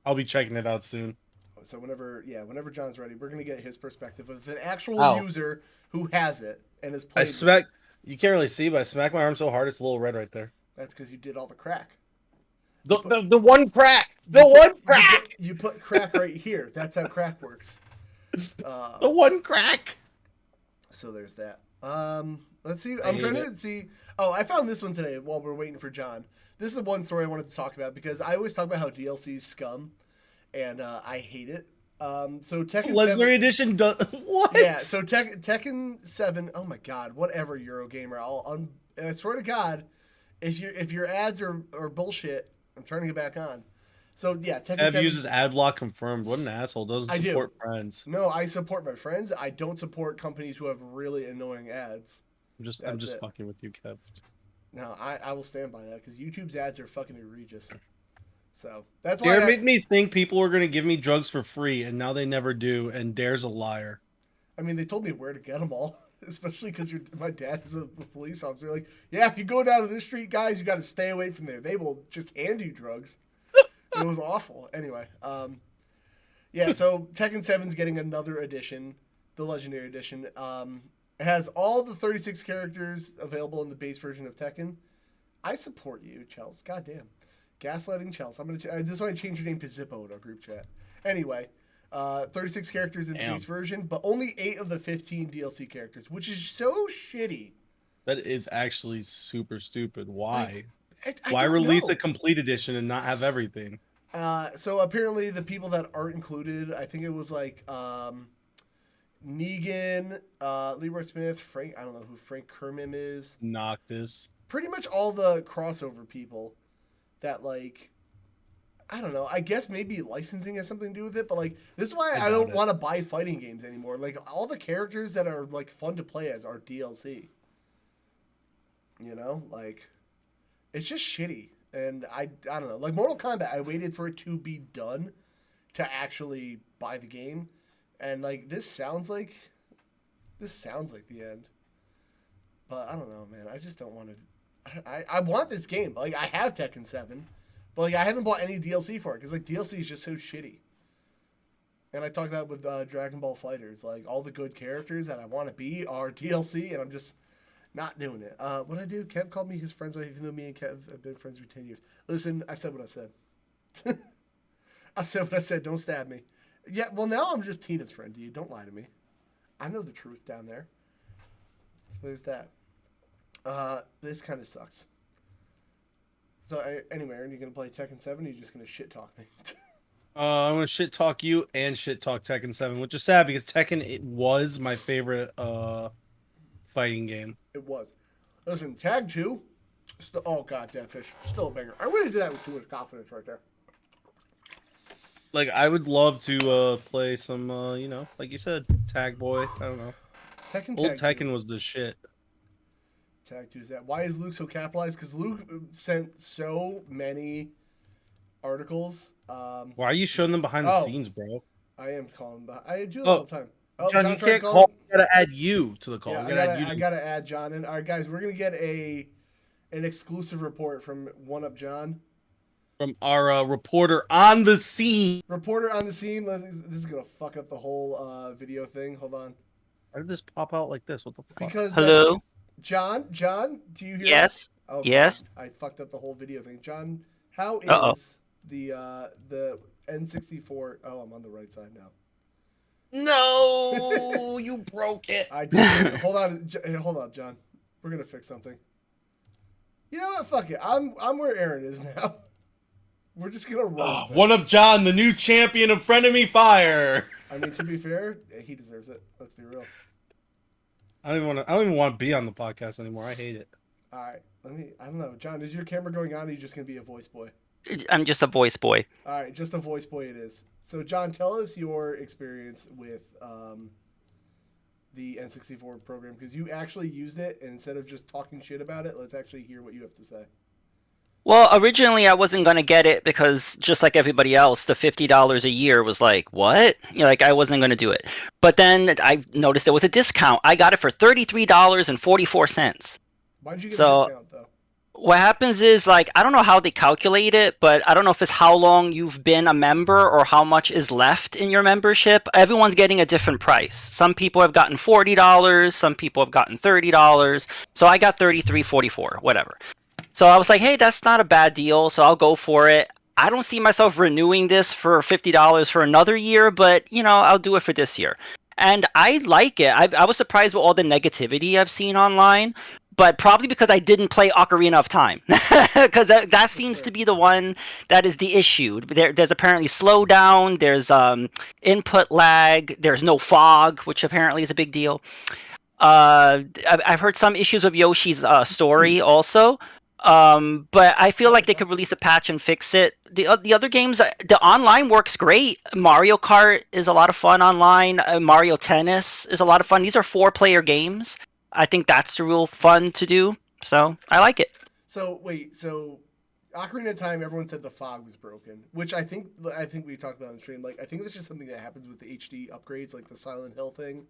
I'll be checking it out soon. So whenever John's ready, we're gonna get his perspective with an actual user who has it and has played. You can't really see, but I smacked my arm so hard it's a little red right there. That's because you did all the crack. The one crack. The one crack. You put crack right here. That's how crack works. The one crack. So there's that. Let's see. I I'm hate trying it. to see. Oh, I found this one today while we're waiting for John. This is one story I wanted to talk about because I always talk about how DLC's scum, and I hate it. So Tekken 7. Legendary Edition does Yeah, what? so Tekken 7. Oh my God, whatever, Eurogamer. I swear to God, if your ads are bullshit, I'm turning it back on. So yeah, Tekken Have 7. uses ad block confirmed. What an asshole! Doesn't I do. support friends. No, I support my friends. I don't support companies who have really annoying ads. I'm That's just it. fucking with you, Kev. No, I will stand by that because YouTube's ads are fucking egregious. So that's why Dare made me think people were gonna give me drugs for free, and now they never do. And Dare's a liar. I mean, they told me where to get them all, especially because my dad is a police officer. Like, yeah, if you go down to this street, guys, you got to stay away from there. They will just hand you drugs. It was awful. Anyway, yeah. So Tekken 7's getting another edition, the Legendary Edition. It has all the 36 characters available in the base version of Tekken. I support you, Chels. Goddamn. Gaslighting Chels. I just want to change your name to Zippo in our group chat. Anyway, 36 characters in the Damn. base version, but only 8 of the 15 DLC characters, which is so shitty. That is actually super stupid. Why? I Why don't release know. a complete edition and not have everything? So apparently the people that aren't included, I think it was like Negan, Leroy Smith, Frank. I don't know who Frank Kermim is. Noctis. Pretty much all the crossover people that like. I don't know. I guess maybe licensing has something to do with it, but like this is why I doubt don't it. want to buy fighting games anymore. Like all the characters that are like fun to play as are DLC. You know, like it's just shitty. And I don't know. Like Mortal Kombat, I waited for it to be done to actually buy the game. And like this sounds like the end. But I don't know, man. I just don't want to I want this game. Like I have Tekken 7, but like I haven't bought any DLC for it cuz like DLC is just so shitty. And I talked about with Dragon Ball Fighters, like all the good characters that I want to be are DLC, and I'm just not doing it. What I do? Kev called me his friends, even though me and Kev have been friends for 10 years. Listen, I said what I said. I said what I said. Don't stab me. Yeah, well, now I'm just Tina's friend to you. Don't lie to me. I know the truth down there. So there's that. This kind of sucks. So, anyway, are you going to play Tekken 7 or are you just going to shit talk me? I'm gonna shit talk you and shit talk Tekken 7, which is sad because Tekken it was my favorite fighting game. It was. Listen, Tag 2. Oh, God, Dead Fish. Still a banger. I'm going to do that with too much confidence right there. Like I would love to play some like you said, Tag Boy. I don't know. Tekken Old Tag 2. Tekken was the shit. Tag 2 is that. Why is Luke so capitalized? Because Luke sent so many articles. Why are you showing them behind the scenes, bro? I am calling, but I do this Oh, all the time. Oh, John, you tried to can't call. him. You gotta add you to the call. Yeah, We gotta add you. I gotta add John in. All right, guys, we're gonna get an exclusive report from 1UpJohn. From our reporter on the scene. Reporter on the scene. This is gonna fuck up the whole video thing. Hold on. Why did this pop out like this? What the fuck? Because Hello. John, do you hear? Yes. Oh, Yes. God, I fucked up the whole video thing. John, how Uh-oh. is the N64? Oh, I'm on the right side now. No, you broke it. I did. Hold on, John. We're gonna fix something. You know what? Fuck it. I'm where Aaron is now. We're just gonna roll. 1UpJohn, the new champion of Frenemy Fire. I mean, to be fair, he deserves it. Let's be real. I don't even want to be on the podcast anymore. I hate it. All right. I don't know. John, is your camera going on or are you just going to be a voice boy? I'm just a voice boy. All right. Just a voice boy it is. So, John, tell us your experience with the N64 program because you actually used it. And instead of just talking shit about it, let's actually hear what you have to say. Well, originally I wasn't going to get it because just like everybody else, the $50 a year was like, what? Like I wasn't going to do it. But then I noticed there was a discount. I got it for $33.44. Why'd you get a discount, though? What happens is, like, I don't know how they calculate it, but I don't know if it's how long you've been a member or how much is left in your membership. Everyone's getting a different price. Some people have gotten $40, some people have gotten $30. So I got $33.44, whatever. So I was like, hey, that's not a bad deal, so I'll go for it. I don't see myself renewing this for $50 for another year, but, I'll do it for this year. and I like it. I was surprised with all the negativity I've seen online, but probably because I didn't play Ocarina of Time, because that seems to Sure. be the one that is the issue. There's apparently slowdown, there's input lag, there's no fog, which apparently is a big deal. I've heard some issues with Yoshi's story also. But I feel How like is they that? could release a patch and fix it. The other games, the online works great. Mario Kart is a lot of fun online. Mario Tennis is a lot of fun. These are 4-player games. I think that's real fun to do. So I like it. So wait, so Ocarina of Time, everyone said the fog was broken, which I think we talked about on the stream. Like I think that's just something that happens with the HD upgrades, like the Silent Hill thing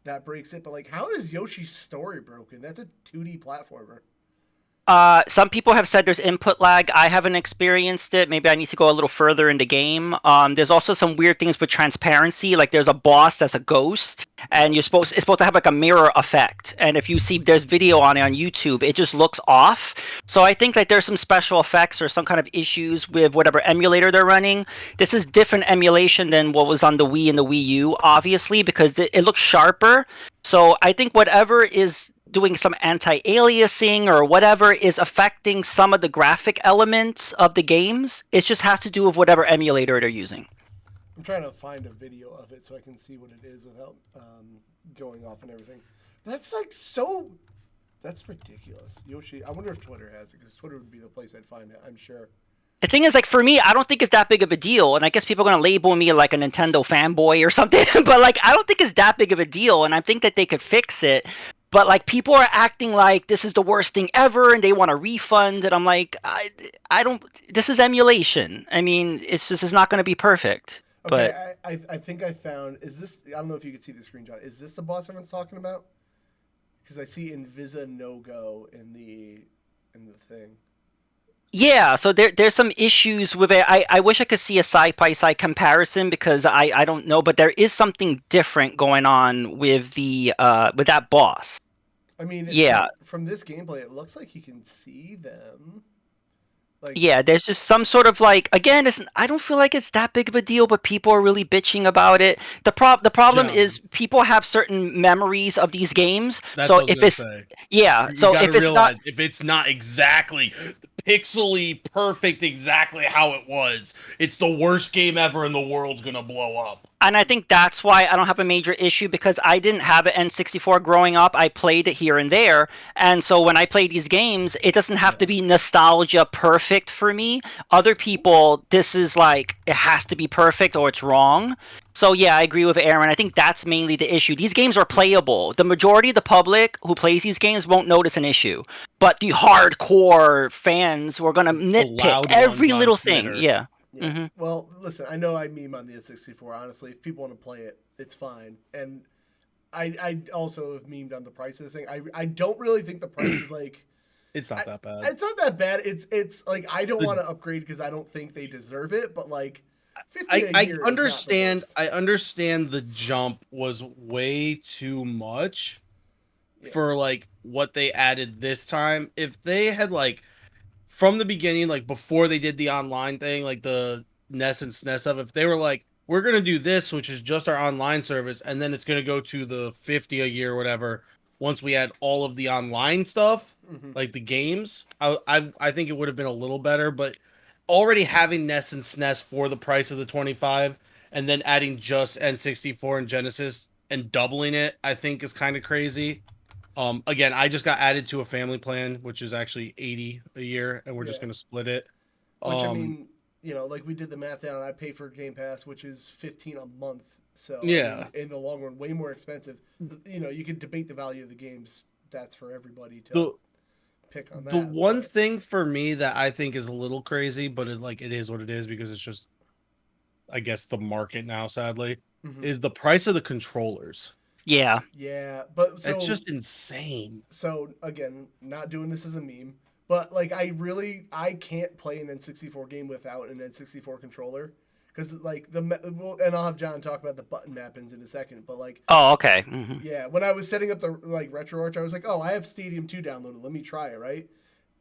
that breaks it. But like, how is Yoshi's story broken? That's a 2D platformer. Some people have said there's input lag. I haven't experienced it. Maybe I need to go a little further in the game. There's also some weird things with transparency. Like there's a boss that's a ghost, and Yep. it's supposed to have like a mirror effect. And if you see there's video on it on YouTube, it just looks off. So I think like there's some special effects or some kind of issues with whatever emulator they're running. This is different emulation than what was on the Wii and the Wii U, obviously, because it looks sharper. So I think whatever is doing some anti-aliasing or whatever is affecting some of the graphic elements of the games. It just has to do with whatever emulator they're using. I'm trying to find a video of it so I can see what it is without going off and everything. That's like so. That's ridiculous. Yoshi. I wonder if Twitter has it because Twitter would be the place I'd find it. I'm sure. The thing is, like, for me, I don't think it's that big of a deal. And I guess people are going to label me like a Nintendo fanboy or something. But, like, I don't think it's that big of a deal. And I think that they could fix it. But, like, people are acting like this is the worst thing ever and they want a refund. And I'm like, I don't, this is emulation. I mean, it's not going to be perfect. But Okay, I think I found. Is this? I don't know if you could see the screenshot. Is this the boss everyone's talking about? Because I see Invisa no go in the thing. yeah, so there's some issues with it. I wish I could see a side by side comparison because I don't know, but there is something different going on with that boss. I mean, Yeah, from this gameplay, it looks like you can see them. Like, yeah, there's just some sort of like again, I don't feel like it's that big of a deal, but people are really bitching about it. The problem is John, people have certain memories of these games. that's So what I was if gonna it's say. yeah, You so got to if it's not realize if it's not exactly pixely perfect, exactly how it was, it's the worst game ever, and the world's gonna blow up. and I think that's why I don't have a major issue because I didn't have an N64 growing up. I played it here and there. And so when I play these games, it doesn't have to Yeah. be nostalgia perfect for me. Other people, this is like, it has to be perfect or it's wrong. So yeah, I agree with Aaron. I think that's mainly the issue. These games are playable. The majority of the public who plays these games won't notice an issue. But the hardcore fans who are going to The nitpick loud ones every on little thing. Twitter. Yeah. yeah. Hmm. Well, listen, I know I meme on the N64. Honestly, if people want to play it, it's fine. And I also have memed on the price of this thing. I don't really think the price is like. It's not that bad. It's not that bad. It's like I don't The- want to upgrade because I don't think they deserve it. But like, 50 a I year understand. Is not the I understand the jump was way too much worst. for like what they added this time. If they had like from the beginning, like before they did the online thing, like the NES and SNES stuff, if they were like, we're gonna do this, which is just our online service, and then it's gonna go to the 50 a year or whatever, once we add all of the online stuff, Yeah. Hmm. like the games, I think it would have been a little better, but already having NES and SNES for the price of the 25 and then adding just N64 and Genesis and doubling it, I think is kind of crazy. Again, I just got added to a family plan, which is actually 80 a year, and we're just Yeah. gonna split it. Which I Um, mean, like we did the math down. I pay for Game Pass, which is 15 a month. So I yeah. mean, in the long run, way more expensive. You could debate the value of the games. That's for everybody to The pick on the that. one But thing for me that I think is a little crazy, but it is what it is because it's just I guess the market now, sadly, mhm. is the price of the controllers. Yeah. Yeah, but It's just insane. so again, not doing this as a meme, but like I can't play an N64 game without an N64 controller because like and I'll have John talk about the button mappings in a second, but like Oh, okay. Hmm. yeah, when I was setting up the like RetroArch, I was like, oh, I have Stadium 2 downloaded, let me try it, right?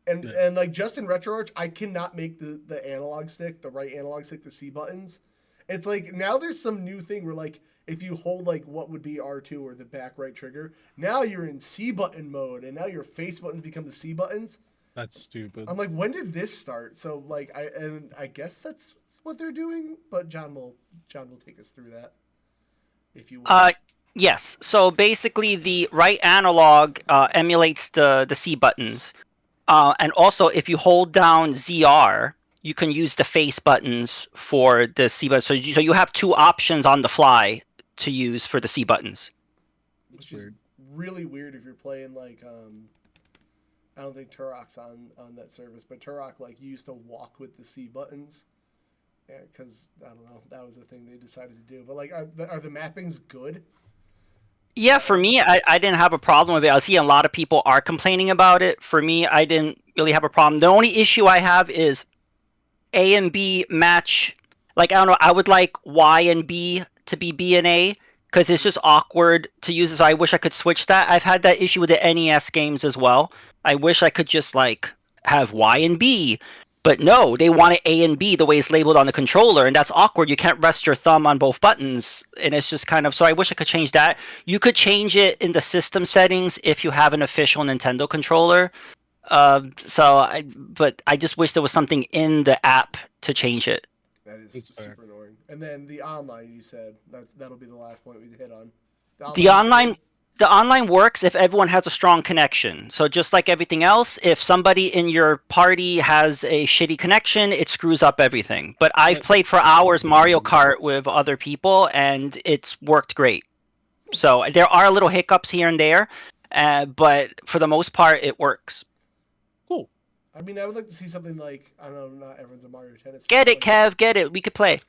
And Yeah. and like just in RetroArch, I cannot make the analog stick, the right analog stick, the C buttons. It's like now there's some new thing where like if you hold like what would be R2 or the back right trigger, now you're in C button mode, and now your face buttons become the C buttons. That's stupid. I'm like, when did this start? So like, I guess that's what they're doing. But John will take us through that, if you will. Yes. So basically, the right analog emulates the C buttons, and also if you hold down ZR, you can use the face buttons for the C buttons. So you have two options on the fly to use for the C buttons. That's Which is weird. really weird if you're playing like I don't think Turok's on that service, but Turok like used to walk with the C buttons. Because I don't know, that was the thing they decided to do. But like, are the mappings good? Yeah, for me, I didn't have a problem with it. I see a lot of people are complaining about it. For me, I didn't really have a problem. The only issue I have is A and B match. Like, I don't know, I would like Y and B to be B and A because it's just awkward to use it. So I wish I could switch that. I've had that issue with the NES games as well. I wish I could just like have Y and B. But no, they want it A and B the way it's labeled on the controller, and that's awkward. You can't rest your thumb on both buttons, and it's just kind of. So I wish I could change that. You could change it in the system settings if you have an official Nintendo controller. But I just wish there was something in the app to change it. That is It's fair. super annoying. And then the online, you said that'll be the last point we hit on. The The online's online good. the online works if everyone has a strong connection. So just like everything else, if somebody in your party has a shitty connection, it screws up everything. But I've played for hours Mario Kart with other people and it's worked great. So there are little hiccups here and there, but for the most part it works. Cool. I mean, I would like to see something like, I don't know, not everyone's a Mario Tennis fan. Get it, Kev, get it. We could play.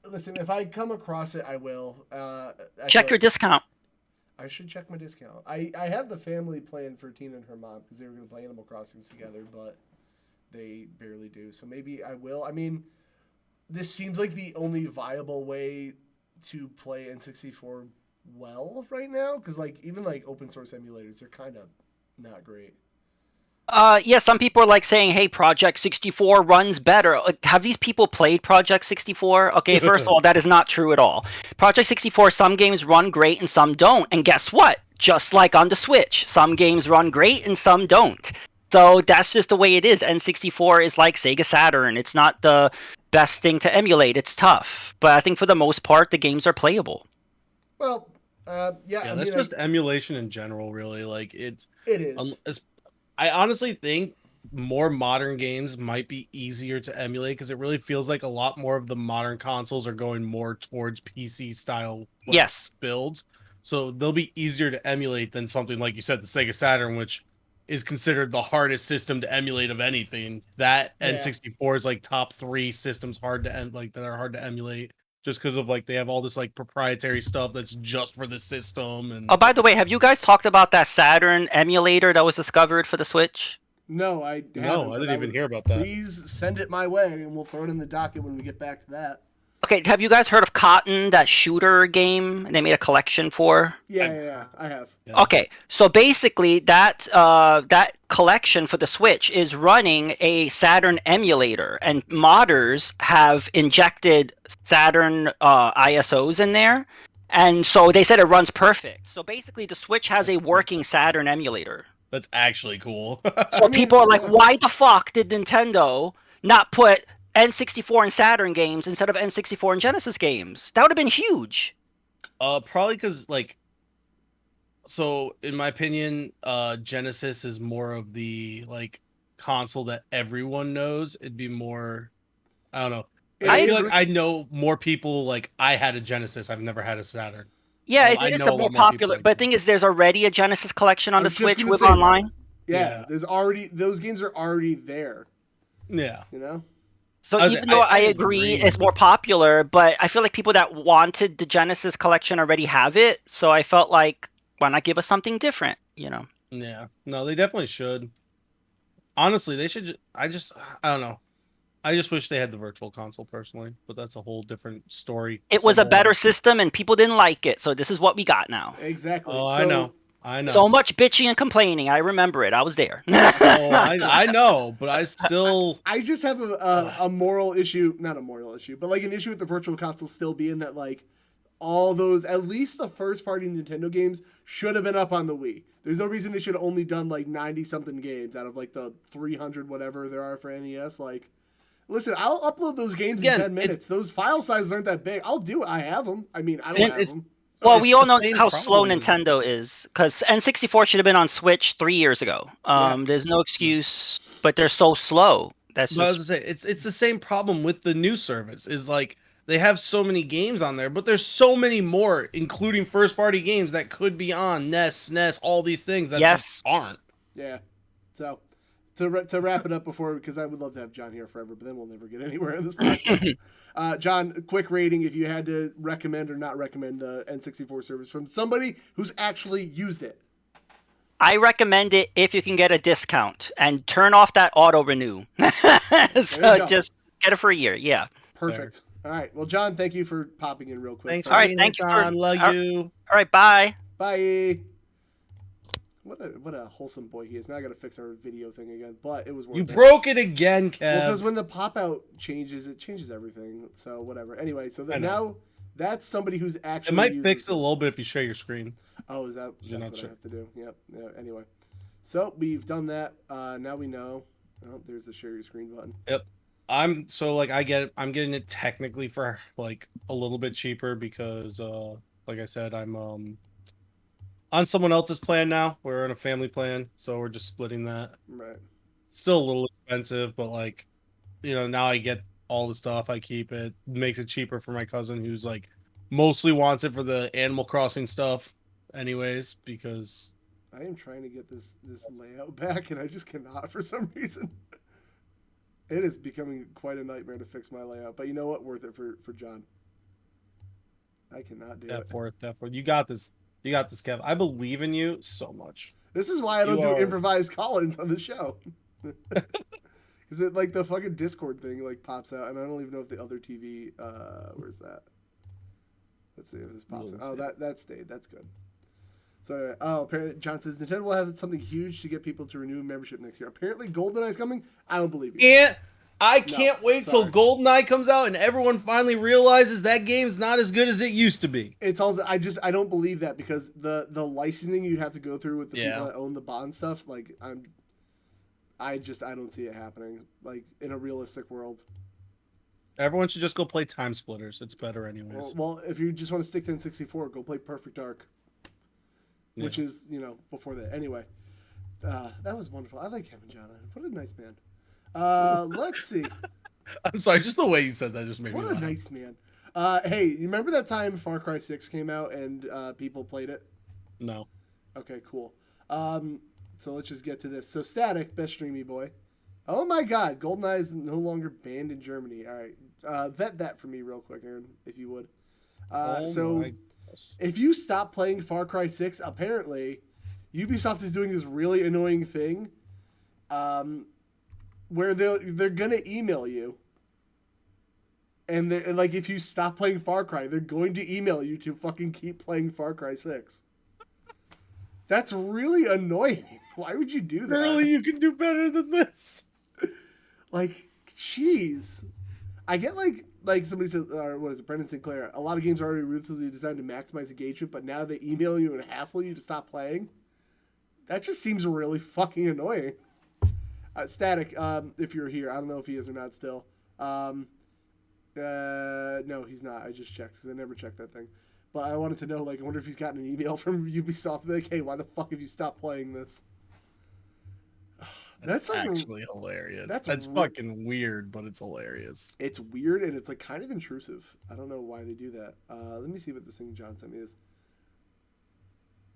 Listen, if I come across it, I will. I feel Check your like discount. I should check my discount. I have the family plan for Tina and her mom because they were going to play Animal Crossing together, but they barely do. So maybe I will. I mean, this seems like the only viable way to play N64 well right now because like even like open source emulators, they're kind of not great. Yeah, some people are like saying, "Hey, Project 64 runs better." Like, have these people played Project 64? Okay, first of all, that is not true at all. Project 64, some games run great and some don't. And guess what? Just like on the Switch, some games run great and some don't. So that's just the way it is. N64 is like Sega Saturn. It's not the best thing to emulate. It's tough, but I think for the most part, the games are playable. Well, yeah, Yeah, I that's mean, just emulation in general, really. Like it um, is. it's- I honestly think more modern games might be easier to emulate because it really feels like a lot more of the modern consoles are going more towards PC style like Yes. builds. So they'll be easier to emulate than something like you said, the Sega Saturn, which is considered the hardest system to emulate of anything. That Yeah. N64 is like top three systems hard to like that are hard to emulate just because of like they have all this like proprietary stuff that's just for the system Oh, and by the way, have you guys talked about that Saturn emulator that was discovered for the Switch? No, I no, haven't, I but didn't I even would hear about that. please send it my way and we'll throw it in the docket when we get back to that. Okay, have you guys heard of Cotton, that shooter game they made a collection for? Yeah, I've yeah, yeah, heard. I have. Yeah. Okay, so basically that collection for the Switch is running a Saturn emulator, and modders have injected Saturn ISOs in there, and so they said it runs perfect. So basically, the Switch has a working Saturn emulator. That's actually cool. I So mean, people are like, yeah. why the fuck did Nintendo not put N64 and Saturn games instead of N64 and Genesis games? That would have been huge. Probably because like so in my opinion, Genesis is more of the like console that everyone knows. It'd be more I don't know. Like It I I feel like is. agree. I know more people like I had a Genesis. I've never had a Saturn. Yeah, it I is the know a more lot more people popular. like But the that. thing is, there's already a Genesis collection on I the was just Switch gonna with say that. online. Yeah, Yeah. there's already those games are already there. Yeah. You know. So even though I I agree agree. it's more popular, but I feel like people that wanted the Genesis collection already have it. So I felt like, why not give us something different? You know, Yeah. No, they definitely should. Honestly, they should I don't know. I just wish they had the virtual console personally, but that's a whole different story it was a better somewhere. system, and people didn't like it. So this is what we got now. Exactly. Oh, I So know. I So know. much bitching and complaining. I remember it. I was there. Oh, I know, but I still I just have uh, a moral issue, not a moral issue, but like an issue with the virtual console still being that like all those, at least the first party Nintendo games should have been up on the Wii. There's no reason they should have only done like 90 something games out of like the 300 whatever there are for NES. Like, listen, I'll upload those games in 10 minutes. Those file sizes aren't that big. I'll do it. I have them. I mean, I don't have them. Well, we all know how slow Nintendo is, because N64 should have been on Switch 3 years ago. There's no excuse, but they're so slow. That's But just. I was gonna say, it's the same problem with the new service. Is like they have so many games on there, but there's so many more, including first party games that could be on NES, all these things that just aren't. Yeah. So to wrap it up before, because I would love to have John here forever, but then we'll never get anywhere in this podcast. John, quick rating if you had to recommend or not recommend the N64 service from somebody who's actually used it. I recommend it if you can get a discount and turn off that auto renew. So just get it for a year. Yeah. Perfect. All right. Well, John, thank you for popping in real quick. Thanks. All right. Thank you. Love you. All right. Bye. Bye. What a wholesome boy he is. Now I got to fix our video thing again, but it was worth it. You broke it again, Kev. Well, because when the pop out changes, it changes everything. So whatever. Anyway, so now that's somebody who's actually. It might fix it a little bit if you share your screen. Oh, is that's what I have to do? Yep. Yeah. Anyway, so we've done that. Now we know. Oh, there's the share your screen button. Yep. I'm getting it technically for like a little bit cheaper because like I said, I'm on someone else's plan now. We're on a family plan, so we're just splitting that. Right. Still a little expensive, but like, now I get all the stuff. I keep it. Makes it cheaper for my cousin who's like mostly wants it for the Animal Crossing stuff anyways, because I am trying to get this layout back and I just cannot for some reason. It is becoming quite a nightmare to fix my layout, but you know what? Worth it for John. I cannot do it. For it. You got this. You got this, Kev. I believe in you so much. This is why I don't do improvised call-ins on the show. Is it like the fucking Discord thing like pops out, and I don't even know if the other TV. Where's that? Let's see if this pops out. Oh, that stayed. That's good. So, apparently John says Nintendo will have something huge to get people to renew membership next year. Apparently, GoldenEye is coming. I don't believe you. I can't wait till GoldenEye comes out and everyone finally realizes that game's not as good as it used to be. It's also I don't believe that because the licensing you'd have to go through with the people that own the Bond stuff. Like I don't see it happening. Like in a realistic world. Everyone should just go play Time Splitters. It's better anyways. Well, if you just want to stick to N64, go play Perfect Dark. Which is, before that. Anyway, that was wonderful. I like Kevin John. What a nice man. Let's see. I'm sorry, just the way you said that just made me laugh. What a nice man. Hey, you remember that time Far Cry 6 came out and people played it? No. Okay, cool. So let's just get to this. So Static, best streamy boy. Oh my god, GoldenEye is no longer banned in Germany. All right. Vet that for me real quick, Aaron, if you would. If you stop playing Far Cry 6, apparently Ubisoft is doing this really annoying thing where they're going to email you. And like if you stop playing Far Cry, they're going to email you to fucking keep playing Far Cry 6. That's really annoying. Why would you do that? Really, you can do better than this. Like, jeez. I get like somebody says, or what is it, Brendan Sinclair, a lot of games are already ruthlessly designed to maximize engagement, but now they email you and hassle you to stop playing. That just seems really fucking annoying. Static, if you're here, I don't know if he is or not still. No, he's not. I just checked because I never checked that thing. But I wanted to know, like, I wonder if he's gotten an email from Ubisoft like, hey, why the fuck have you stopped playing this? That's like actually hilarious. That's fucking weird, but it's hilarious. It's weird and it's like kind of intrusive. I don't know why they do that. Let me see what this thing John sent me is.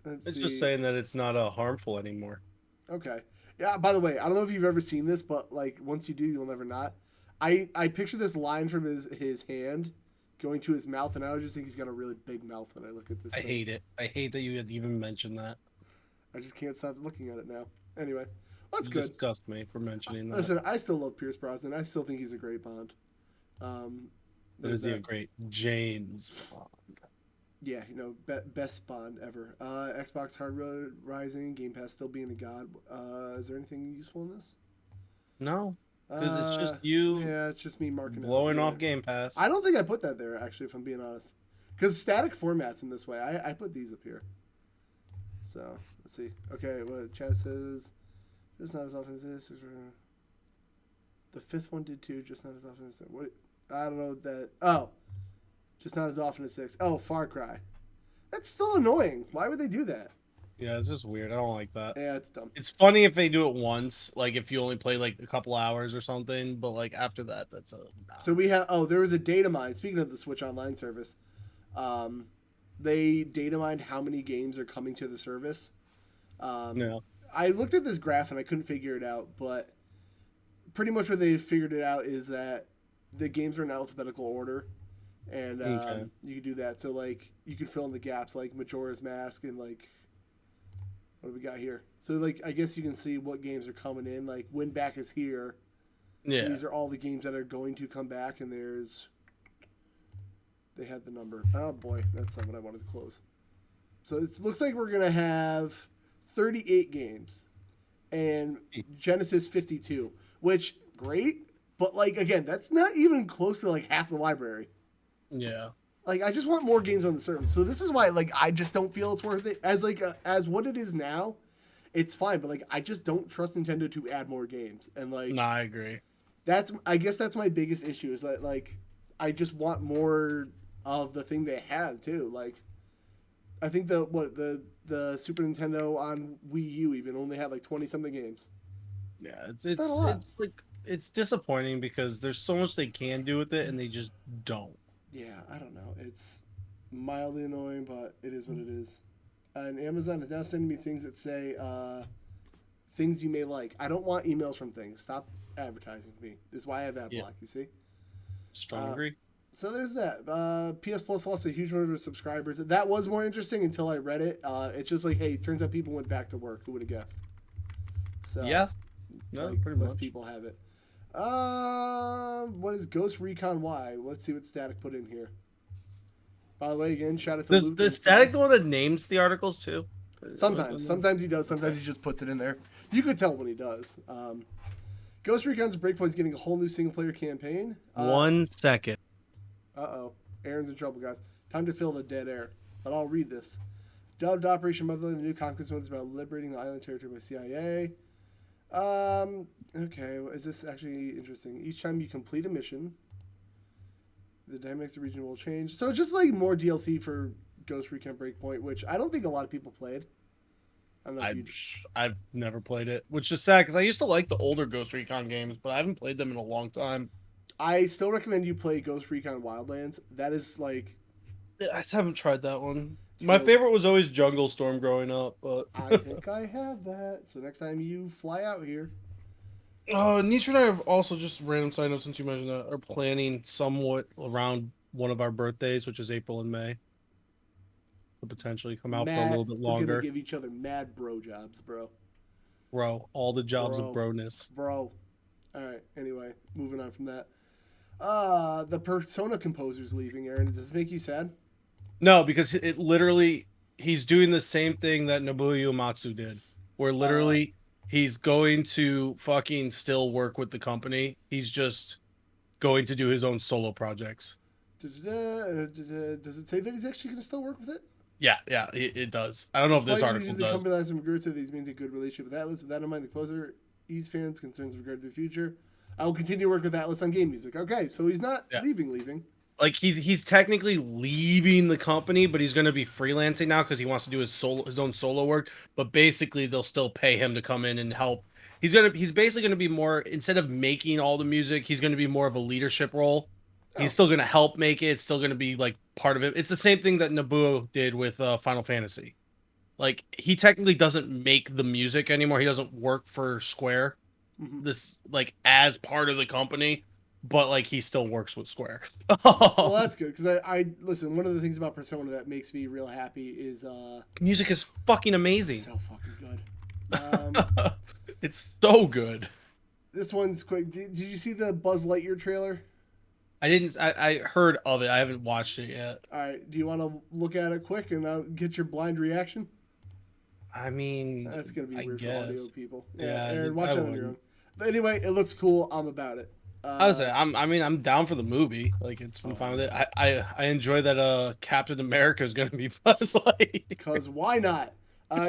It's just saying that it's not harmful anymore. Okay. Yeah, by the way, I don't know if you've ever seen this, but like once you do, you'll never not. I picture this line from his hand going to his mouth, and I just think he's got a really big mouth when I look at this. I hate it. I hate that you had even mentioned that. I just can't stop looking at it now. Anyway. That's good. Disgust me for mentioning that. Listen, I still love Pierce Brosnan. I still think he's a great Bond. Is he a great James Bond? Yeah, best Bond ever. Xbox hardware rising, Game Pass still being the god. Is there anything useful in this? No, because it's just you. Yeah, it's just me marking blowing off Game Pass. I don't think I put that there actually, if I'm being honest. Because static formats in this way. I put these up here. So let's see. Okay, what chat says. Just not as often as this. The fifth one did too. Just not as often as that. What? I don't know what that. Oh, just not as often as 6. Oh, Far Cry. That's still annoying. Why would they do that? Yeah, it's just weird. I don't like that. Yeah, it's dumb. It's funny if they do it once, like if you only play like a couple hours or something, but like after that, that's a nah. So we have. Oh, there was a data mine. Speaking of the Switch Online service, um, they data mined how many games are coming to the service. Yeah. I looked at this graph and I couldn't figure it out, but pretty much what they figured it out is that the games are in alphabetical order, and Okay. you can do that. So like you can fill in the gaps, like Majora's Mask and like what do we got here? So like I guess you can see what games are coming in. Like Win Back is here. Yeah. These are all the games that are going to come back, and there's they had the number. Oh boy, that's not what I wanted to close. So it looks like we're gonna have 38 games, and Genesis 52, which great, but like again, that's not even close to like half the library. Yeah. Like I just want more games on the service. So this is why like I just don't feel it's worth it as like as what it is now. It's fine, but like I just don't trust Nintendo to add more games, and like No, I agree. that's I guess that's my biggest issue is that like I just want more of the thing they have too. Like I think the Super Nintendo on Wii U even only had like 20 something games. Yeah, it's It's not a it's lot. it's like it's disappointing because there's so much they can do with it and they just don't. Yeah, I don't know. It's mildly annoying, but it is what it is. And Amazon is now sending me things that say things you may like. I don't want emails from things. Stop advertising to me. This is why I have ad Yeah. block. You see. Strong Uh, agree. So there's that. PS Plus lost a huge number of subscribers. That was more interesting until I read it. It's just like, hey, turns out people went back to work. Who would have guessed? So Yeah. No, like pretty less much. people have it. What is Ghost Recon Y? Let's see what Static put in here. By the way, again, shout out to Does Luke. the Static the one that names the articles too? Sometimes he does. Sometimes he just puts it in there. You could tell when he does. Ghost Recon's Breakpoint is getting a whole new single player campaign. 1 second. Aaron's in trouble, guys. Time to fill the dead air. But I'll read this. Dubbed Operation Motherland, the new conquest mode is about liberating the island territory by CIA. Okay, well, is this actually interesting? Each time you complete a mission, the dynamics of the region will change. So just like more DLC for Ghost Recon Breakpoint, which I don't think a lot of people played. I don't know if you... I've never played it, which is sad because I used to like the older Ghost Recon games, but I haven't played them in a long time. I still recommend you play Ghost Recon Wildlands. That is like... I just haven't tried that one. My favorite was always Jungle Storm growing up, but I think I have that. So next time you fly out here... Nietzsche and I have also just random side notes since you mentioned that are planning somewhat around one of our birthdays, which is April and May. To potentially come out for a little bit We're longer. gonna give each other mad bro jobs, bro. Bro, all the jobs of broness. Bro. Alright, anyway, moving on from that. The Persona composer's leaving, Aaron. Does this make you sad? No, because it literally he's doing the same thing that Nobuo Uematsu did. Where literally he's going to fucking still work with the company. He's just going to do his own solo projects. Does it say that he's actually going to still work with it? Yeah, it does. I don't know if this article The does. company has some regards that he's maintained a good relationship with Atlas. With that in mind, the composer ease fans concerns with regard to the future. I will continue to work with Atlas on game music. Okay, so he's not leaving. Like he's technically leaving the company, but he's going to be freelancing now because he wants to do his own solo work. But basically, they'll still pay him to come in and help. He's basically going to be more, instead of making all the music, he's going to be more of a leadership role. He's still going to help make it. It's still going to be like part of it. It's the same thing that Nobuo did with Final Fantasy. Like he technically doesn't make the music anymore. He doesn't work for Square. This like as part of the company, but like he still works with Square. Well, that's good because I listen. One of the things about Persona that makes me real happy is music is fucking amazing. So fucking good. It's so good. This one's quick. Did you see the Buzz Lightyear trailer? I didn't. I heard of it. I haven't watched it yet. All right. Do you want to look at it quick and get your blind reaction? I mean, that's gonna be weird for audio people. Yeah, Aaron, watch it on your own. But anyway, it looks cool. I'm about it. I was say Uh, I mean I'm down for the movie. Like I'm fine with it. I enjoy that Captain America is gonna be Buzz Lightyear. Cause why not?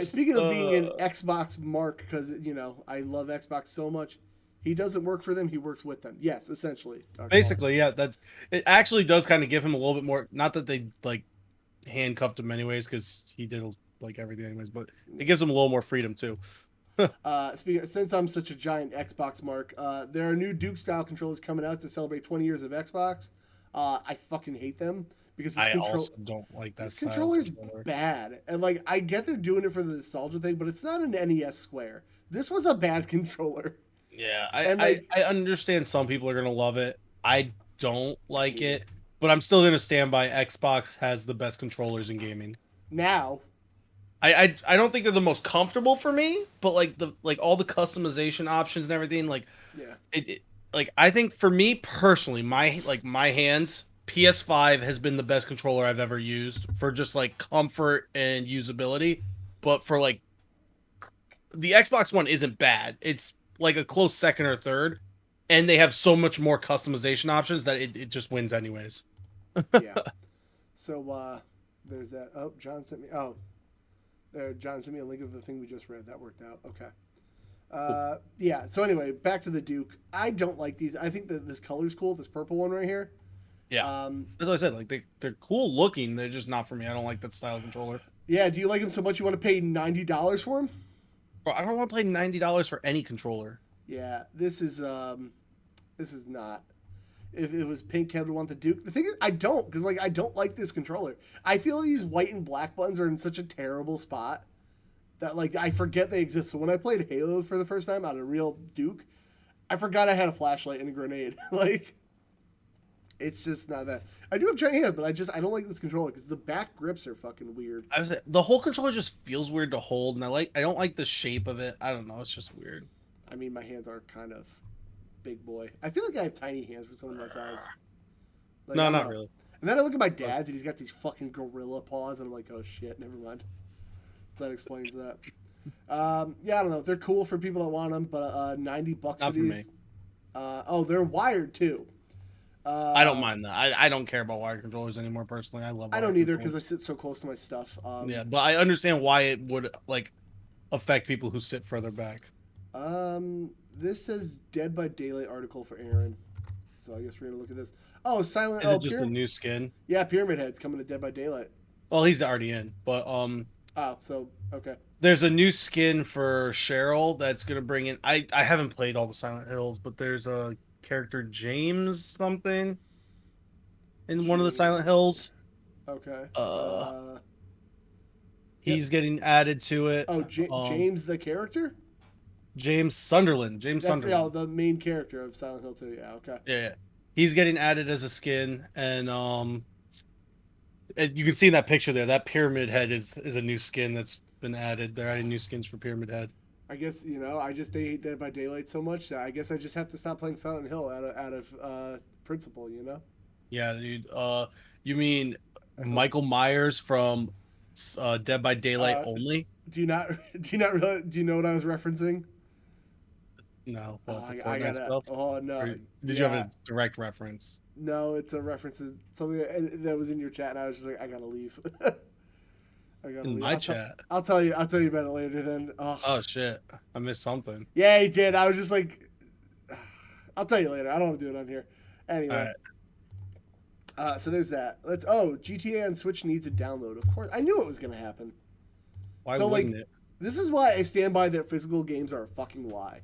Speaking of being an Uh, Xbox mark, because I love Xbox so much, he doesn't work for them; he works with them. Yes, essentially, Dr. Paul. Basically, yeah, that's it. Actually, does kind of give him a little bit more. Not that they like handcuffed him anyways, because he did like everything anyways, but it gives him a little more freedom too. Since I'm such a giant Xbox mark, there are new Duke style controllers coming out to celebrate 20 years of Xbox. I fucking hate them because I also don't like that this style controller's controller. bad, and like I get they're doing it for the nostalgia thing, but it's not an NES Square. This was a bad controller, Yeah, and like I understand some people are gonna love it. I don't I like hate it. it, but I'm still gonna stand by Xbox has the best controllers in gaming. Now, I don't think they're the most comfortable for me, but like all the customization options and everything, like yeah, it like I think for me personally, my hands, PS5 has been the best controller I've ever used for just like comfort and usability. But for like the Xbox One isn't bad. It's like a close second or third, and they have so much more customization options that it just wins anyways. yeah. So there's that. Oh, John sent me. Oh, there. John sent me a link of the thing we just read. That worked out. Okay. Yeah. So anyway, back to the Duke. I don't like these. I think that this color's cool. This purple one right here. Yeah. Um, As I said, like they're cool looking, they're just not for me. I don't like that style of controller. yeah. Do you like them so much you want to pay $90 for them? Bro, I don't want to pay $90 for any controller. Yeah. This is not. If it was pink, Kevin would want the Duke. The thing is, I don't because like I don't like this controller. I feel these white and black buttons are in such a terrible spot that like I forget they exist. So when I played Halo for the first time on a real Duke, I forgot I had a flashlight and a grenade. Like it's just not that. I do have giant hands, but I don't like this controller because the back grips are fucking weird. The whole controller just feels weird to hold, and I don't like the shape of it. I don't know, it's just weird. I mean, my hands are kind of big boy. I feel like I have tiny hands for someone my size. Like, No, I not know. really. And then I look at my dad's and he's got these fucking gorilla paws, and I'm like, oh shit, never mind. So that explains that. Yeah, I don't know. They're cool for people that want them, but $90 Not for for these. me. They're wired too. I don't Uh, mind that. I don't care about wired controllers anymore personally. I love I wired don't either because I controllers. sit so close to my stuff. Yeah, but I understand why it would like affect people who sit further back. This says Dead by Daylight article for Aaron. So I guess we're gonna look at this. Oh, Silent. Is Oh, it just a new skin? yeah, Pyramid Head's coming to Dead by Daylight. Well, he's already in, but Oh, so okay. there's a new skin for Cheryl that's gonna bring in. I haven't played all the Silent Hills, but there's a character James something in one of the Silent Hills. Okay. Uh, Yep. he's getting added to it. Oh, James the character? James Sunderland. James That's Sunderland. the main character of Silent Hill 2. Yeah, okay. Yeah. He's getting added as a skin, and you can see in that picture there that Pyramid Head is a new skin that's been added. They're adding new skins for Pyramid Head. I guess, I just hate Dead by Daylight so much that I guess I just have to stop playing Silent Hill out of principle, you know? Yeah, dude. You mean Michael Myers from Dead by Daylight Uh, only? do you know what I was referencing? No, what, the I Fortnite gotta. stuff? Oh no! Or did you have a direct reference? No, it's a reference to something that was in your chat, and I was just like, I gotta leave. I gotta In leave. my chat. I'll tell you about it later. Then. Oh shit, I missed something. Yeah, he did. I was just like, I'll tell you later. I don't want to do it on here. All Anyway. right. So there's that. GTA on Switch needs a download. Of course, I knew it was gonna happen. Why So, wouldn't like, it? This is why I stand by that physical games are a fucking lie.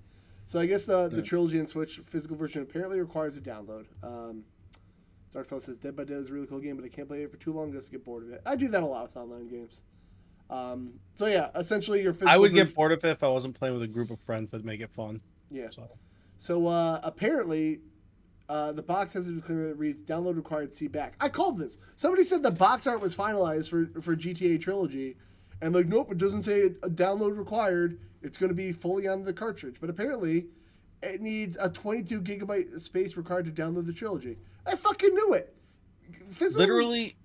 So I guess the trilogy on Switch physical version apparently requires a download. Dark Souls says Dead by Dead is a really cool game, but I can't play it for too long just to get bored of it. I do that a lot with online games. So yeah, essentially your physical. I would get bored of it if I wasn't playing with a group of friends that'd make it fun. Yeah. So. So apparently, the box has a disclaimer that reads "Download required. See back." I called this. Somebody said the box art was finalized for GTA Trilogy, and like, nope, it doesn't say a download required. It's going to be fully on the cartridge, but apparently, it needs a 22 gigabyte space required to download the trilogy. I fucking knew it. Literally,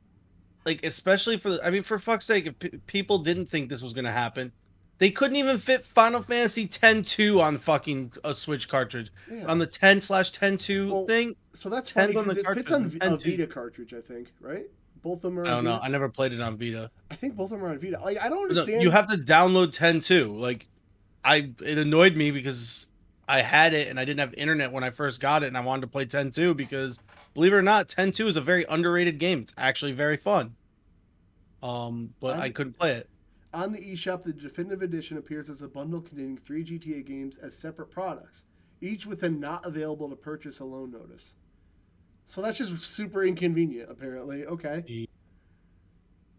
like especially for for fuck's sake, if people didn't think this was gonna happen, They couldn't even fit Final Fantasy X-2 on fucking a Switch cartridge. Yeah. On the 10/10/2 Well, thing, so that's funny 10's on because the it fits cartridge on and a 10/2. Vita cartridge, I think, right? Both of them are I on don't know. Vita. I never played it on Vita. I think both of them are on Vita. Like, I don't But no, you understand. have to download 10/2. Like, it annoyed me because I had it and I didn't have internet when I first got it, and I wanted to play 10/2 because, believe it or not, 10/2 is a very underrated game. It's actually very fun. But I On couldn't play it. On the eShop, the definitive edition appears as a bundle containing 3 GTA games as separate products, each with a not available to purchase alone notice. So that's just super inconvenient, apparently. Okay.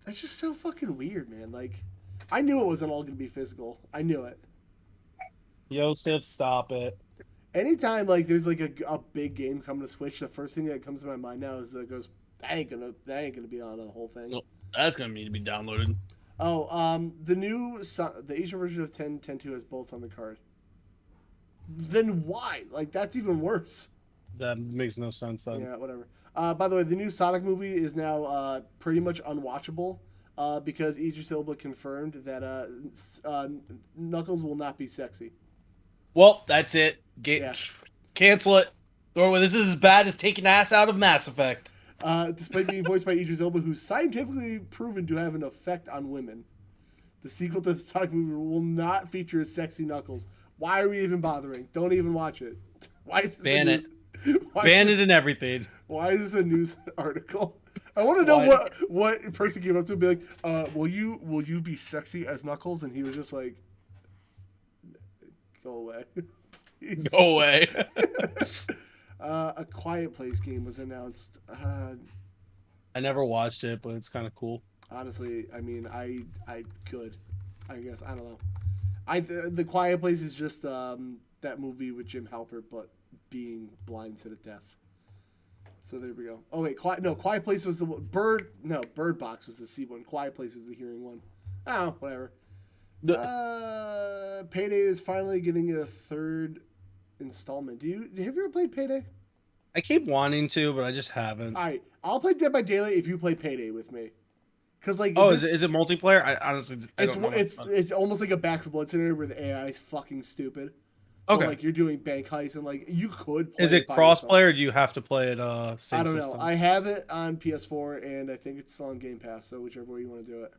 That's just so fucking weird, man. Like, I knew it wasn't all going to be physical. I knew it. Yosef, stop it. Anytime, like, there's, like, a big game coming to Switch, the first thing that comes to my mind now is that goes, that ain't gonna be on the whole thing. Well, that's gonna need to be downloaded. Oh, the Asian version of 10.10.2 has both on the card. Then why? Like, that's even worse. That makes no sense then. Yeah, whatever. By the way, the new Sonic movie is now pretty much unwatchable because Idris Elba confirmed that Knuckles will not be sexy. Well, that's it. Yeah. Cancel it. Or this is as bad as taking ass out of Mass Effect. Despite being voiced by Idris Elba, who's scientifically proven to have an effect on women, the sequel to the Sonic movie will not feature a sexy Knuckles. Why are we even bothering? Don't even watch it. Why is this Ban it. Ban it and everything. Why is this a news article? I want to know what person came up to and be like, will you be sexy as Knuckles? And he was just like, go away. Go away. A Quiet Place game was announced. I never watched it, but it's kind of cool. Honestly, I mean, I could. I guess I don't know. The Quiet Place is just that movie with Jim Halpert, but being blind instead of deaf. So there we go. Oh wait, Quiet Place was the Bird. No, Bird Box was the C one. Quiet Place was the hearing one. Oh, whatever. Payday is finally getting a third installment. Have you ever played Payday? I keep wanting to, but I just haven't. All right, I'll play Dead by Daylight if you play Payday with me. Cause like, is it multiplayer? I honestly, don't know. It's almost like a Back 4 Blood scenario where the AI is fucking stupid. Okay. But, like, you're doing bank heists and like you could play Is it crossplay or do you have to play it same I don't system? know. I have it on PS4 and I think it's still on Game Pass, so whichever way you want to do it.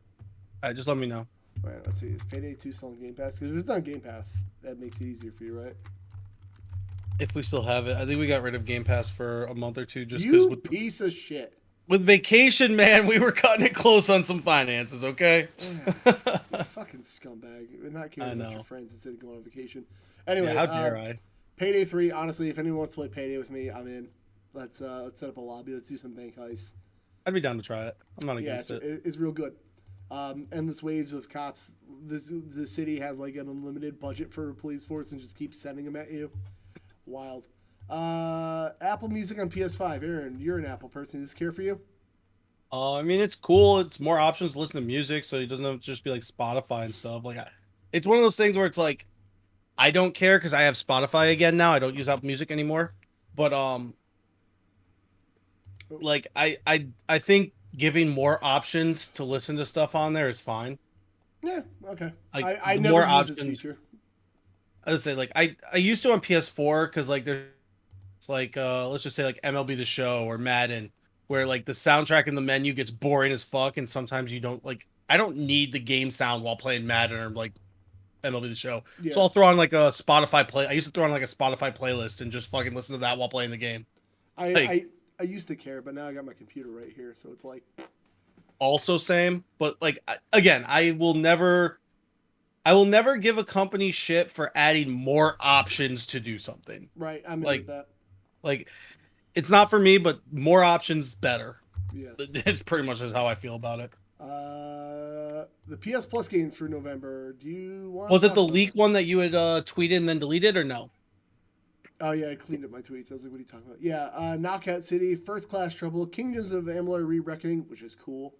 All right, just let me know. All right, let's see. Is Payday 2 still on Game Pass? Because if it's on Game Pass, that makes it easier for you, right? If we still have it. I think we got rid of Game Pass for a month or two just You because piece of shit. with vacation, man, we were cutting it close on some finances, okay? You fucking scumbag. We're not caring about your friends instead of going on vacation. Anyway, how dare I? Payday 3, honestly, if anyone wants to play Payday with me, I'm in. Let's set up a lobby. Let's do some bank heists. I'd be down to try it. I'm not against it. It's real good. Endless waves of cops. The city has like an unlimited budget for a police force and just keeps sending them at you. Wild. Apple Music on PS5. Aaron, you're an Apple person. Does this care for you? I mean, it's cool. It's more options to listen to music, so it doesn't have to just be like Spotify and stuff. Like, it's one of those things where it's like, I don't care because I have Spotify again now. I don't use Apple Music anymore. But like I think giving more options to listen to stuff on there is fine. Yeah. Okay. Like, I the never more use options. this feature. I would say like I used to on PS4 because like there's like let's just say like MLB The Show or Madden where like the soundtrack in the menu gets boring as fuck and sometimes you don't like I don't need the game sound while playing Madden or like MLB The Show. Yeah. So I'll throw on like a Spotify play. I used to throw on like a Spotify playlist and just fucking listen to that while playing the game. I used to care, but now I got my computer right here, so it's like also same, but like again, I will never give a company shit for adding more options to do something. Right, I'm like with that. Like, it's not for me, but more options better. Yes. It's pretty much just how I feel about it. The PS Plus games for November. Do you want? Was it the leak one that you had tweeted and then deleted, or no? Oh yeah, I cleaned up my tweets. I was like, "What are you talking about?" Yeah, Knockout City, First Class Trouble, Kingdoms of Amalur: Re-Reckoning, which is cool.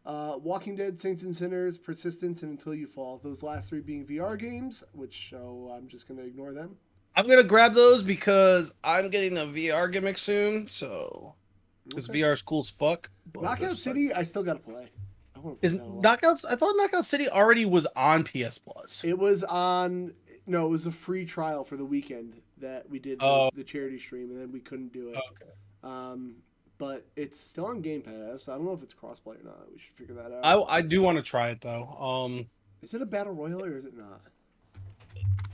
Walking Dead, Saints and Sinners, Persistence, and Until You Fall. Those last three being VR games, which so I'm just gonna ignore them. I'm gonna grab those because I'm getting a VR gimmick soon, so because VR is cool as fuck. Knockout City, I still gotta play. want to play Is that a lot. Knockouts? I thought Knockout City already was on PS Plus. It was on. No, it was a free trial for the weekend that we did Oh, the charity stream, and then we couldn't do it. okay. But it's still on Game Pass. I don't know if it's crossplay or not. We should figure that I out. I do want to try it though. Is it a battle royale or is it not?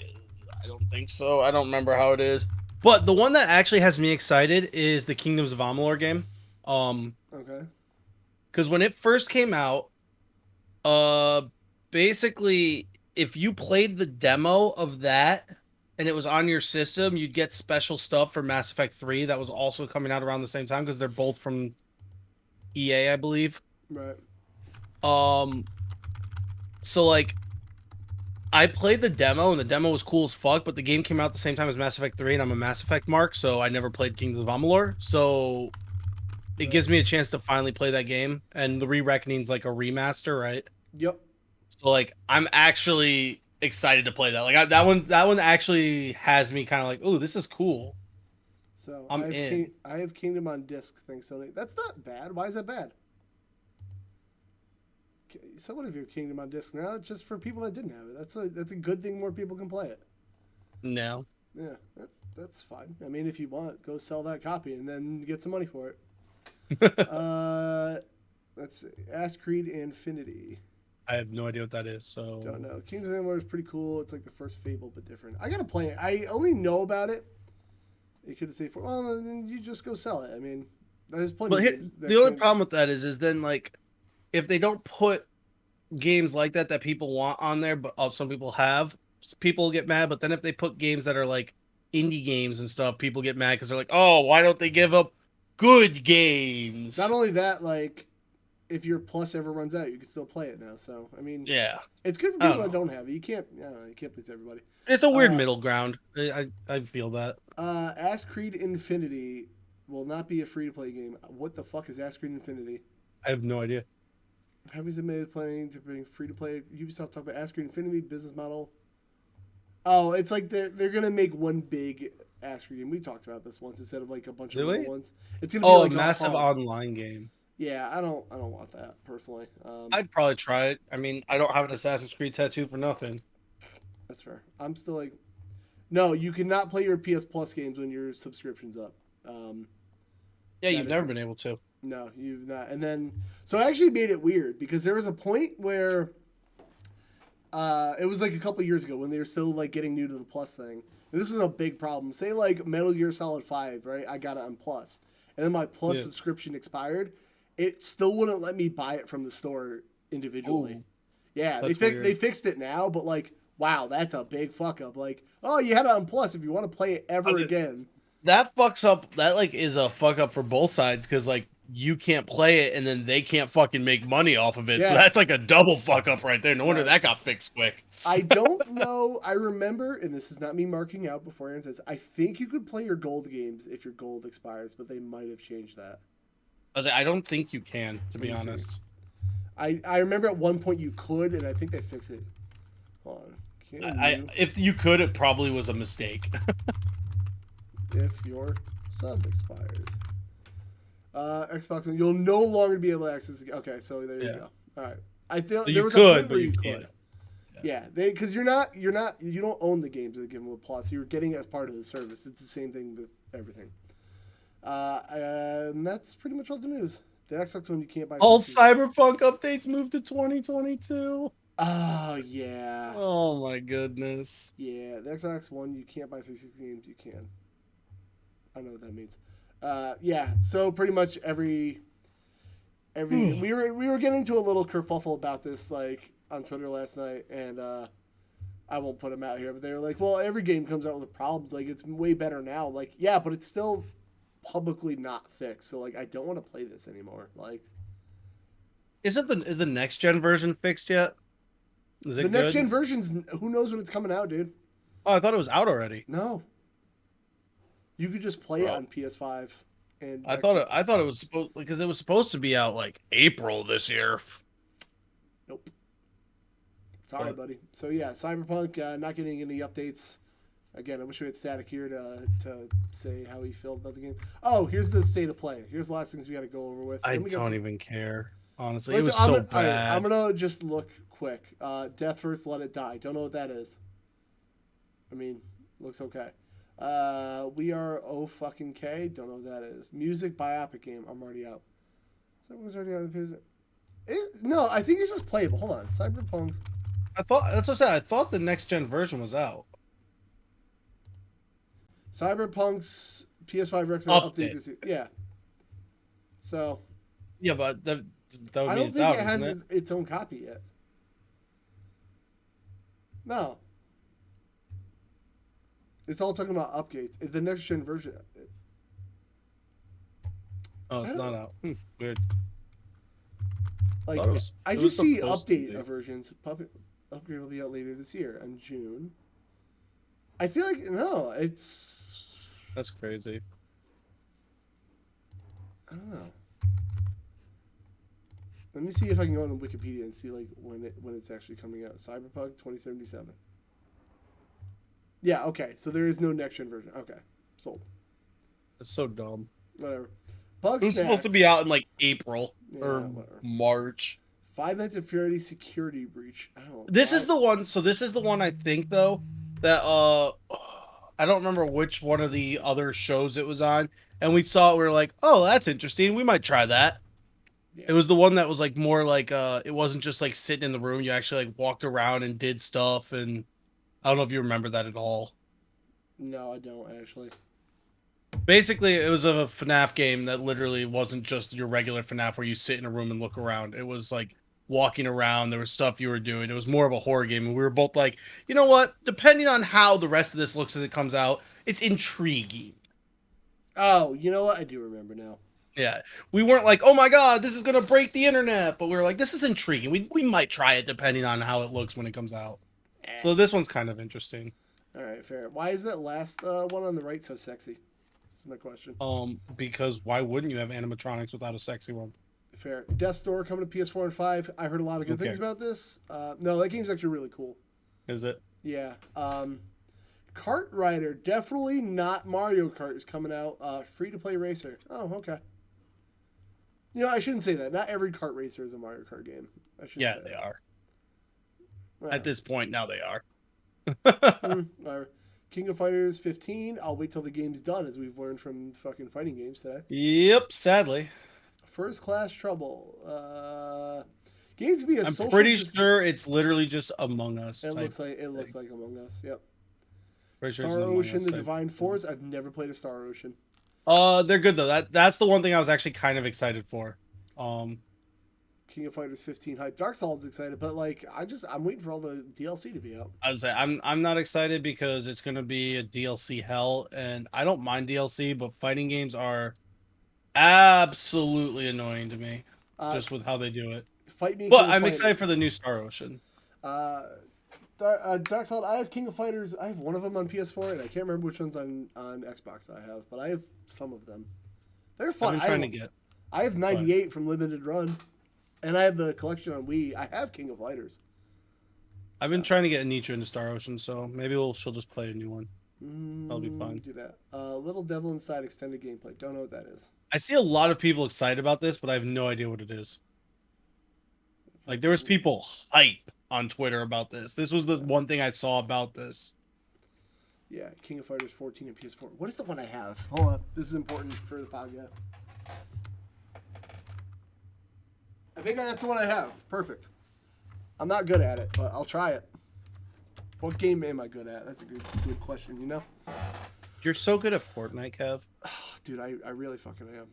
I don't think so. I don't remember how it is. But the one that actually has me excited is the Kingdoms of Amalur game. Okay. Because when it first came out, uh, basically, if you played the demo of that and it was on your system, you'd get special stuff for Mass Effect 3 that was also coming out around the same time because they're both from EA, I believe. Right. Um, so like I played the demo and the demo was cool as fuck, but the game came out at the same time as Mass Effect 3 and I'm a Mass Effect mark, so I never played Kingdoms of Amalur. So it gives me a chance to finally play that game, and the Re-Reckoning's like a remaster, right? Yep. So like I'm actually excited to play that. Like that one actually has me kind of like, "Oh, this is cool." So I'm in. I have Kingdom on disc. Thanks, Sony. That's not bad. Why is that bad? So what if you have Kingdom on disc now? Just for people that didn't have it. That's a good thing. More people can play it. No. Yeah, that's fine. I mean, if you want, go sell that copy and then get some money for it. Let's see. Ask Creed Infinity. I have no idea what that is, so Don't know. Kingdom of Amalur is pretty cool. It's like the first Fable, but different. I gotta play it. I only know about it. You could say, well, then you just go sell it. I mean, there's plenty. But the only problem with that is then like if they don't put games like that people want on there, but some people have, people get mad. But then if they put games that are like indie games and stuff, people get mad because they're like, oh, why don't they give up good games? Not only that, like if your plus ever runs out, you can still play it now. So I mean, yeah, it's good for people that don't have it. You can't please everybody. It's a weird middle ground. I feel that. Ask Creed Infinity will not be a free to play game. What the fuck is Ask Creed Infinity? I have no idea. Have made planning to bring free to play? Ubisoft talk about Ask Creed Infinity business model. Oh, it's like they're gonna make one big Ask Creed game. We talked about this once instead of like a bunch of little ones. It's gonna be like a massive online game. Yeah, I don't want that personally. I'd probably try it. I mean, I don't have an Assassin's Creed tattoo for nothing. That's fair. I'm still like, no, you cannot play your PS Plus games when your subscription's up. Yeah, you've never been able to. No, you've not. And then, so I actually made it weird because there was a point where it was like a couple years ago when they were still like getting new to the Plus thing. And this is a big problem. Say like Metal Gear Solid 5, right? I got it on Plus. And then my Plus subscription expired. It still wouldn't let me buy it from the store individually. Ooh, yeah, they fixed it now, but like, wow, that's a big fuck up. Like, oh, you had it on Plus if you want to play it ever again. That fucks up. That like is a fuck up for both sides because like you can't play it and then they can't fucking make money off of it. Yeah. So that's like a double fuck up right there. No wonder that got fixed quick. I don't know. I remember, and this is not me marking out before Aaron says, I think you could play your gold games if your gold expires, but they might have changed that. I don't think you can, to be honest. I remember at one point you could, and I think they fixed it. Hold on. If you could, it probably was a mistake. If your sub expires. Xbox One, you'll no longer be able to access it. Okay, so there you go. All right. I feel so there was a point where you could. Yeah, because you don't own the games that give them a Plus. You're getting it as part of the service. It's the same thing with everything. And that's pretty much all the news. The Xbox One you can't buy. All Cyberpunk updates moved to 2022. Oh yeah. Oh my goodness. Yeah, the Xbox One you can't buy 360 games. You can. I don't know what that means. Yeah, so pretty much every we were getting into a little kerfuffle about this like on Twitter last night, and I won't put them out here, but they were like, "Well, every game comes out with problems. Like it's way better now." I'm like, yeah, but it's still publicly not fixed. So like, I don't want to play this anymore. Like, is the next gen version fixed yet? Is it the next gen version's? Who knows when it's coming out, dude? Oh, I thought it was out already. No. You could just play it on PS5. And I thought it was supposed because it was supposed to be out like April this year. Nope. Sorry, buddy. So yeah, Cyberpunk not getting any updates. Again, I wish we had Static here to say how he felt about the game. Oh, here's the state of play. Here's the last things we got to go over with. I don't even care. Honestly, it was so All right, I'm bad. gonna just look quick. Death First, Let It Die. Don't know what that is. I mean, looks okay. We Are Oh Fucking K. Don't know what that is. Music biopic game. I'm already out. Someone's already on the No, I think it's just playable. Hold on. Cyberpunk. I thought that's what I said. I thought the next gen version was out. Cyberpunk's PS5 retro update Update. this year. Yeah. So Yeah, but that would I mean don't it's think out, it isn't has it? its own copy yet. No. It's all talking about updates. The next gen version. Oh, I it's don't not out. Weird. like. Thought it was. I It was just see supposed to update be. of versions. Puppet upgrade will be out later this year in June. I feel like no. It's. That's crazy. I don't know. Let me see if I can go on Wikipedia and see like when it's actually coming out. Cyberpunk 2077. Yeah. Okay. So there is no next gen version. Okay. Sold. That's so dumb. Whatever. Bug It was supposed to snacks. be out in like April Yeah. or Whatever. March. Five Nights at Freddy's security breach. I don't. This Why? is the one. So this is the one I think though that I don't remember which one of the other shows it was on, and we saw it. We were like, oh, that's interesting. We might try that. It Yeah. was the one that was like more like it wasn't just like sitting in the room. You actually like walked around and did stuff, and I don't know if you remember that at all. No, I don't actually. Basically, it was a FNAF game that literally wasn't just your regular FNAF where you sit in a room and look around. It was like walking around. There was stuff you were doing. It was more of a horror game, and we were both like, you know what? Depending on how the rest of this looks as it comes out, it's intriguing. Oh, you know what? I do remember now. Yeah, we weren't like, oh my god, this is gonna break the internet, but we were like, this is intriguing. We might try it depending on how it looks when it comes out. Eh. So this one's kind of interesting. All right, fair. Why is that last one on the right so sexy? That's my question. Because why wouldn't you have animatronics without a sexy one? Fair. Death Store coming to PS4 and 5. I heard a lot of good things Okay. about this. No, that game's actually really cool. Is it? Yeah. Kart Rider, definitely not Mario Kart, is coming out. Free to play racer. Oh, okay. You know, I shouldn't say that. Not every kart racer is a Mario Kart game. I shouldn't Yeah, say they that. are. Well, At this point, now they are. Whatever. King of Fighters 15. I'll wait till the game's done, as we've learned from fucking fighting games today. Yep, sadly. First Class Trouble. Games to be a I'm social. pretty sure it's literally just Among Us. It type looks thing. like Among Us. Yep. Pretty sure it's Star an Among Ocean: Us The type Divine thing. Force. I've never played a Star Ocean. They're good though. That's the one thing I was actually kind of excited for. King of Fighters 15 hype. Dark Souls excited, but like I'm waiting for all the DLC to be out. I would say I'm not excited because it's gonna be a DLC hell, and I don't mind DLC, but fighting games are absolutely annoying to me, just with how they do it. Fight Me But King of I'm Fighters. excited for the new Star Ocean. Dark Souls. I have King of Fighters. I have one of them on PS4, and I can't remember which ones on Xbox I have, but I have some of them. They're fun. I've been trying to get. I have 98 from Limited Run, and I have the collection on Wii. I have King of Fighters. I've been trying to get Anitra into Star Ocean, so maybe she'll just play a new one. That'll be fun. Do that. Little Devil Inside extended gameplay. Don't know what that is. I see a lot of people excited about this, but I have no idea what it is. Like there was people hype on Twitter about this. This was the one thing I saw about this. Yeah, King of Fighters 14 and PS4. What is the one I have? Hold on. This is important for the podcast. I think that's the one I have. Perfect. I'm not good at it, but I'll try it. What game am I good at? That's a good question, you know? You're so good at Fortnite, Kev. Dude, I really fucking am.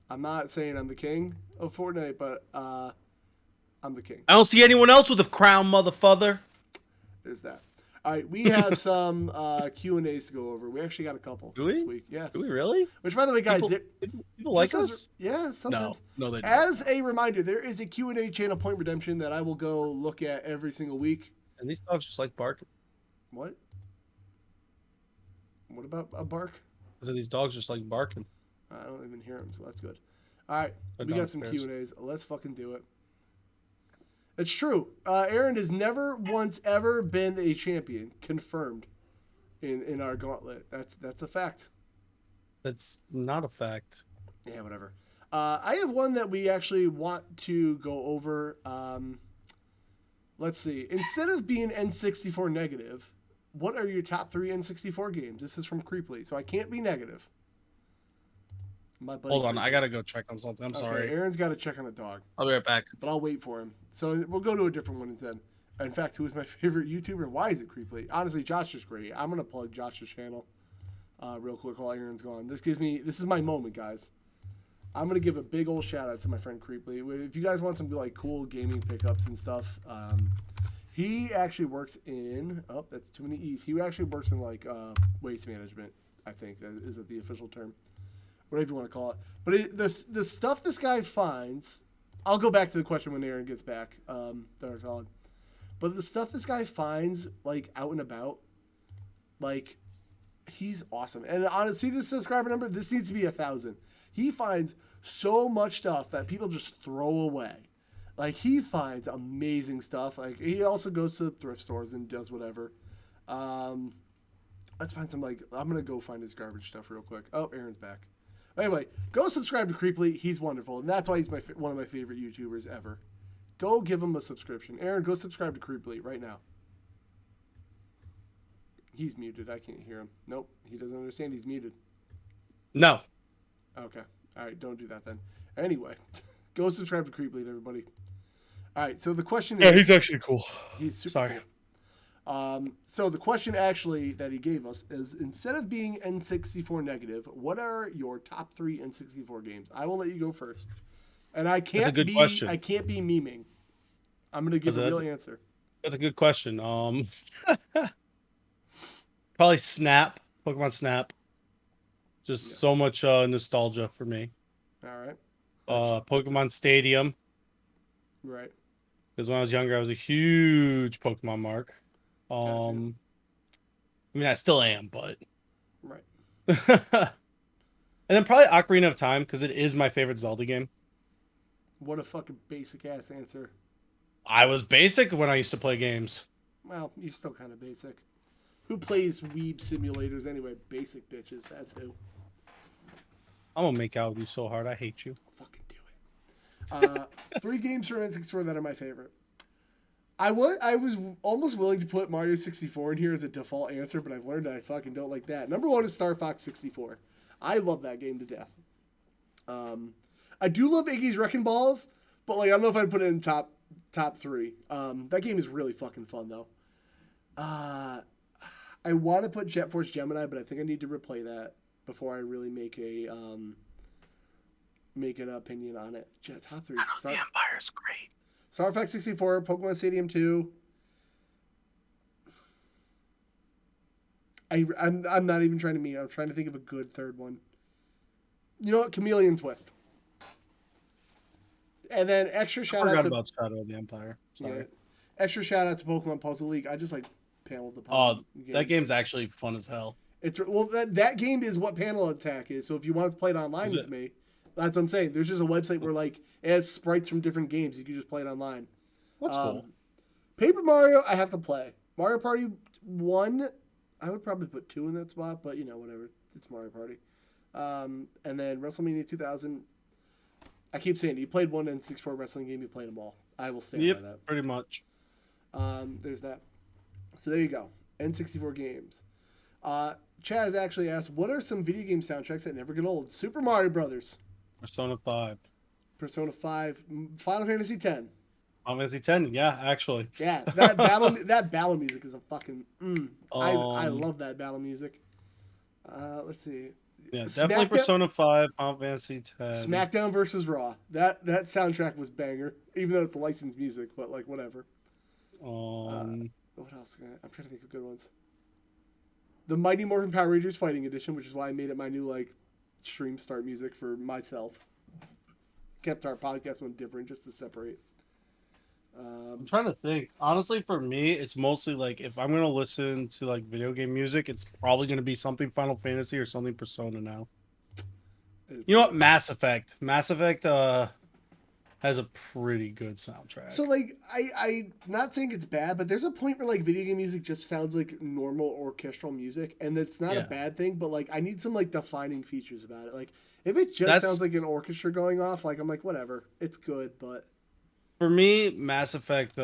I'm not saying I'm the king of Fortnite, but I'm the king. I don't see anyone else with a crown, motherfucker. There's that. All right, we have some Q&As to go over. We actually got a couple this week. Yes. Do we really? Which, by the way, guys, People like us? Yeah, sometimes. No, they don't. As a reminder, there is a Q&A channel, Point Redemption, that I will go look at every single week. And these dogs just like barking. What? What about a bark? I said these dogs just like barking. I don't even hear them, so that's good. All right, They're we got some downstairs. Q&As. Let's fucking do it. It's true. Aaron has never once ever been a champion, confirmed, in our gauntlet. That's a fact. That's not a fact. Yeah, whatever. I have one that we actually want to go over. Let's see. Instead of being N64 negative, what are your top 3 N64 games? This is from Creeply, so I can't be negative. My buddy Hold on, Creeply. I gotta go check on something. I'm sorry. Aaron's got to check on a dog, I'll be right back. but I'll wait for him. So we'll go to a different one instead. In fact, who is my favorite YouTuber? Why is it Creeply? Honestly, Josh is great. I'm gonna plug Josh's channel real quick while Aaron's gone. This is my moment, guys. I'm gonna give a big old shout out to my friend Creeply. If you guys want some like cool gaming pickups and stuff, he actually works in. Oh, that's too many E's. He actually works in like waste management. I think that is the official term, whatever you want to call it. But the stuff this guy finds, I'll go back to the question when Aaron gets back. They're solid. But the stuff this guy finds like out and about, like he's awesome. And honestly, this subscriber number, this needs to be 1,000. He finds so much stuff that people just throw away. Like he finds amazing stuff. Like he also goes to thrift stores and does whatever. Let's find some like I'm gonna go find his garbage stuff real quick. Oh, Aaron's back. Anyway, go subscribe to Creeply. He's wonderful, and that's why he's one of my favorite YouTubers ever. Go give him a subscription. Aaron, go subscribe to Creeply right now. He's muted. I can't hear him. Nope, he doesn't understand. He's muted. No. Okay. All right, don't do that then. Anyway, go subscribe to Creeply, everybody. All right, so the question is... Yeah, he's actually cool. He's super Sorry. cool. So the question actually that he gave us is, instead of being N64 negative, what are your top 3 N64 games? I will let you go first. And I can't That's a good question. I can't be memeing. I'm going to give a real answer. That's a good question. Probably Snap, Pokemon Snap. Just so much nostalgia for me. All right. Pokemon Stadium. Right. Because when I was younger, I was a huge Pokemon mark. I mean, I still am, but... Right. And then probably Ocarina of Time, because it is my favorite Zelda game. What a fucking basic-ass answer. I was basic when I used to play games. Well, you're still kind of basic. Who plays weeb simulators anyway? Basic bitches, that's who. I'm going to make out with you so hard. I hate you. Fucking do it. 3 games from N64 that are my favorite. I was almost willing to put Mario 64 in here as a default answer, but I've learned that I fucking don't like that. Number 1 is Star Fox 64. I love that game to death. I do love Iggy's Wrecking Balls, but like I don't know if I'd put it in top 3. That game is really fucking fun though. I want to put Jet Force Gemini, but I think I need to replay that before I really make an opinion on it. Top 3. The Empire's great. Star Fox 64, Pokemon Stadium 2. I'm not even trying to meme. I'm trying to think of a good third one. You know what? Chameleon Twist. And then extra shout out to... about Shadow of the Empire. Sorry. Yeah, extra shout out to Pokemon Puzzle League. I just like Panel the Puzzle. That game's actually fun as hell. That game is what Panel Attack is. So if you want to play it online with me, that's what I'm saying. There's just a website where like it has sprites from different games. You can just play it online. That's cool. Paper Mario, I have to play. Mario Party 1, I would probably put 2 in that spot, but you know, whatever. It's Mario Party. And then WrestleMania 2000. I keep saying you played one N64 wrestling game, you played them all. I will stand by that. Pretty much. There's that. So there you go. N64 games. Chaz actually asked, what are some video game soundtracks that never get old? Super Mario Brothers. Persona 5. Persona 5. Final Fantasy 10. Final Fantasy 10, yeah, actually. Yeah, that battle music is a fucking... I love that battle music. Let's see. Yeah, definitely Persona 5, Final Fantasy 10. SmackDown versus Raw. That soundtrack was banger, even though it's licensed music, but like whatever. What else? I'm trying to think of good ones. The Mighty Morphin Power Rangers Fighting Edition, which is why I made it my new like stream start music for myself. Kept our podcast one different just to separate. I'm trying to think. Honestly, for me, it's mostly like if I'm gonna listen to like video game music, it's probably gonna be something Final Fantasy or something Persona now. You know what? Mass Effect. Mass Effect has a pretty good soundtrack. So like I not saying it's bad, but there's a point where like video game music just sounds like normal orchestral music, and that's not a bad thing, but like I need some like defining features about it. Like If it just sounds That's like an orchestra going off, like I'm like, whatever, it's good, but for me. Mass Effect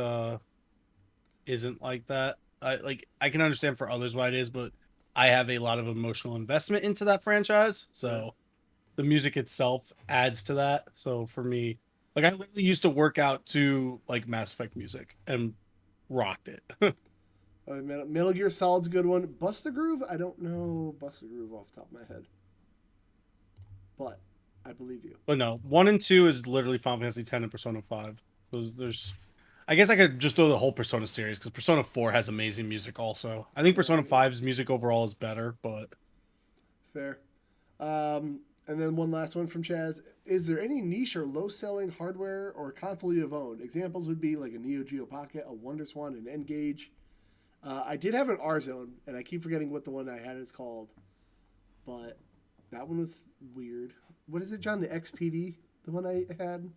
isn't like that. I can understand for others why it is, but I have a lot of emotional investment into that franchise, yeah. so the music itself adds to that. So for me, like I literally used to work out to like Mass Effect music and rocked it. Metal Gear Solid's a good one. Buster Groove, I don't know Buster Groove off the top of my head, but I believe you. But no, 1 and 2 is literally Final Fantasy 10 and Persona 5. There's I guess I could just throw the whole Persona series because Persona 4 has amazing music also. I think Persona Yeah, 5's music overall is better, but fair. And then one last one from Chaz. Is there any niche or low selling hardware or console you have owned? Examples would be like a Neo Geo Pocket, a WonderSwan, an N-Gage. I did have an R-Zone, and I keep forgetting what the one I had is called. But that one was weird. What is it, John? The XPD? The one I had?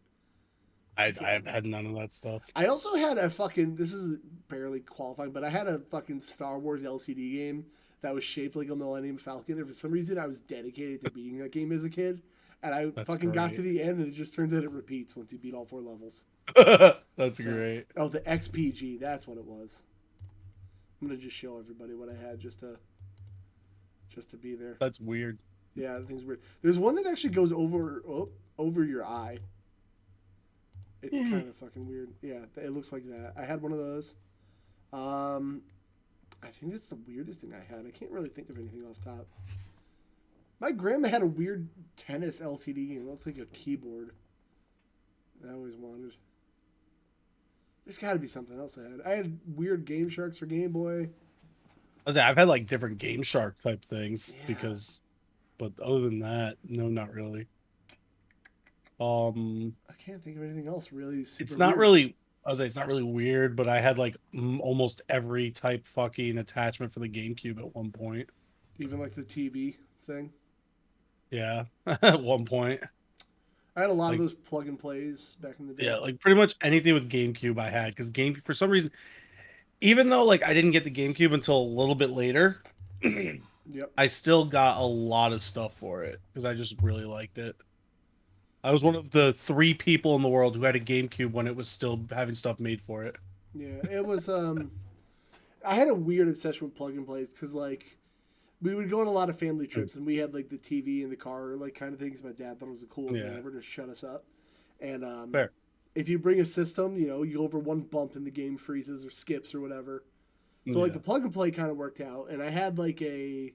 I have had none of that stuff. I also had a fucking. This is barely qualifying, but I had a fucking Star Wars LCD game that was shaped like a Millennium Falcon. And for some reason, I was dedicated to beating that game as a kid. And I That's fucking got great. to the end, and it just turns out it repeats once you beat all 4 levels. That's So, great. oh, the XPG. That's what it was. I'm gonna just show everybody what I had just to be there. That's weird. Yeah, the thing's weird. There's one that actually goes over your eye. It's kind of fucking weird. Yeah, it looks like that. I had one of those. I think that's the weirdest thing I had. I can't really think of anything off top. My grandma had a weird tennis LCD game. It looked like a keyboard. I always wanted. There's got to be something else I had. I had weird Game Sharks for Game Boy. I've had like different Game Shark type things Yeah. but other than that, no, not really. Um, I can't think of anything else really super it's not weird. really. I was like, it's not really weird, but I had like almost every type fucking attachment for the GameCube at one point. Even like the TV thing. Yeah, at one point, I had a lot of like those plug and plays back in the day. yeah, like pretty much anything with GameCube I had because Game for some reason, even though like I didn't get the GameCube until a little bit later, Yep. I still got a lot of stuff for it because I just really liked it. I was one of the 3 people in the world who had a GameCube when it was still having stuff made for it. Yeah, it was. I had a weird obsession with plug and plays because like we would go on a lot of family trips and we had like the TV in the car like kind of things. My dad thought it was the coolest thing Yeah, ever to shut us up. And fair. if you bring a system, you go over one bump and the game freezes or skips or whatever. So like Yeah, the plug and play kind of worked out, and I had an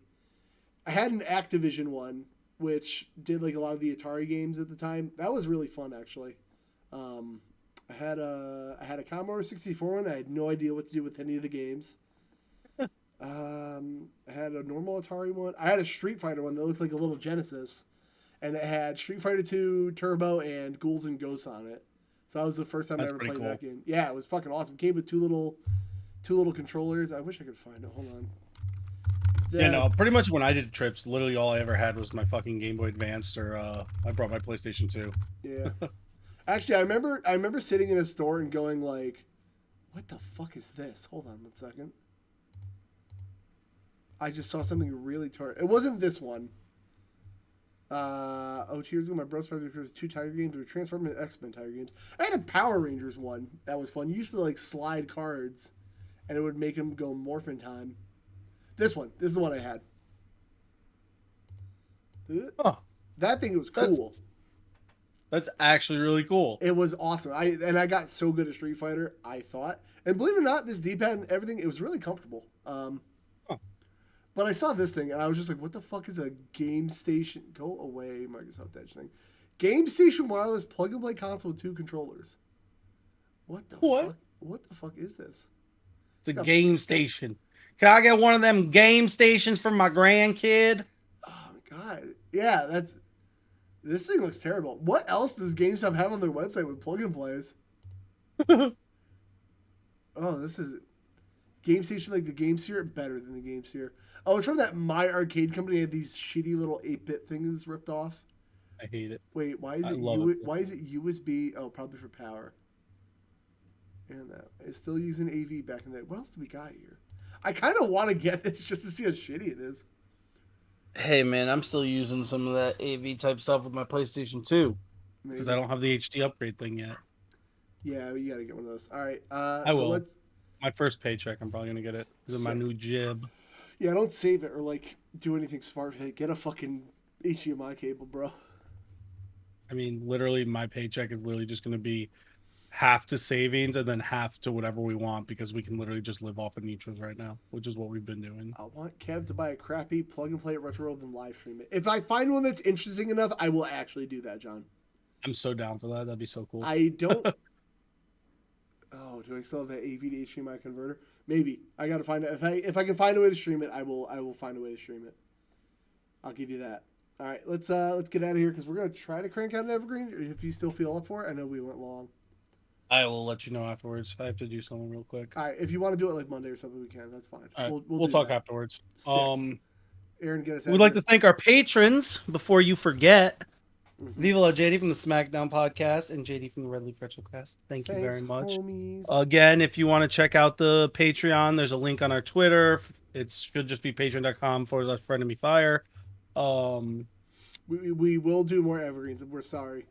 Activision one which did like a lot of the Atari games at the time. That was really fun actually. Um, I had a Commodore 64 one. I had no idea what to do with any of the games. I had a normal Atari one. I had a Street Fighter one that looked like a little Genesis, and it had Street Fighter 2 Turbo and Ghouls and Ghosts on it. So that was the first time I that's ever pretty played cool. that game. Yeah, it was fucking awesome. It came with two little controllers. I wish I could find it. Hold on. Yeah, Yeah, no, pretty much when I did trips, literally all I ever had was my fucking Game Boy Advance or I brought my PlayStation 2. yeah. Actually, I remember sitting in a store and going like, "What the fuck is this?" Hold on 1 second. I just saw something really tart. It wasn't this one. 2 years ago, my brother's probably because 2 Tiger games were transformed into X-Men Tiger games. I had a Power Rangers one that was fun. You used to like slide cards, and it would make them go morphin time. This is the one I had. Huh, That thing was cool. that's that's actually really cool. It was awesome. I got so good at Street Fighter. I thought, and believe it or not, this D-pad and everything, it was really comfortable. Huh. But I saw this thing and I was just like, what the fuck is a Game Station? Go away, Microsoft Edge thing. Game Station wireless plug and play console with 2 controllers. What the What? fuck? What the fuck is this? It's a Yeah. game station. Can I get one of them game stations for my grandkid? Oh my god. Yeah, this thing looks terrible. What else does GameStop have on their website with plug and plays? Oh, this is Game Station like the Game Sphere, better than the Game Sphere. Oh, it's from that My Arcade company. It had these shitty little 8-bit things ripped off. I hate it. Wait, why is I it love it. why is it USB? Oh, probably for power. And it's still using AV back in the day. What else do we got here? I kind of want to get this just to see how shitty it is. Hey man, I'm still using some of that AV type stuff with my PlayStation 2 because I Maybe. don't have the HD upgrade thing yet. Yeah, you gotta get one of those. All right. I So will. let's My first paycheck, I'm probably gonna get it because of my sick. new jib. Yeah, don't save it or like do anything smart. Hey, get a fucking HDMI cable, bro. I mean, literally, my paycheck is literally just gonna be half to savings and then half to whatever we want because we can literally just live off of Nitros right now, which is what we've been doing. I want Kev to buy a crappy plug and play at Retro World and live stream it. If I find one that's interesting enough, I will actually do that, John. I'm so down for that. That'd be so cool. I don't. Oh, do I still have that AV to HDMI converter? Maybe I gotta find it. If I can find a way to stream it, I will find a way to stream it. I'll give you that. All right, let's get out of here because we're gonna try to crank out an evergreen. If you still feel up for it, I know we went long. I will let you know afterwards. I have to do something real quick. All right, if you want to do it like Monday or something, we can. That's fine. All right, We'll we'll do talk that. afterwards. Sick. Aaron, get us out We'd of like here. to thank our patrons before you forget. Mhm. Viva la JD from the SmackDown podcast and JD from the Red Leaf Retrocast. Thank you Thanks, very much. homies. Again, if you want to check out the Patreon, there's a link on our Twitter. It should just be patreon.com/frenemy We will do more evergreens. We're sorry.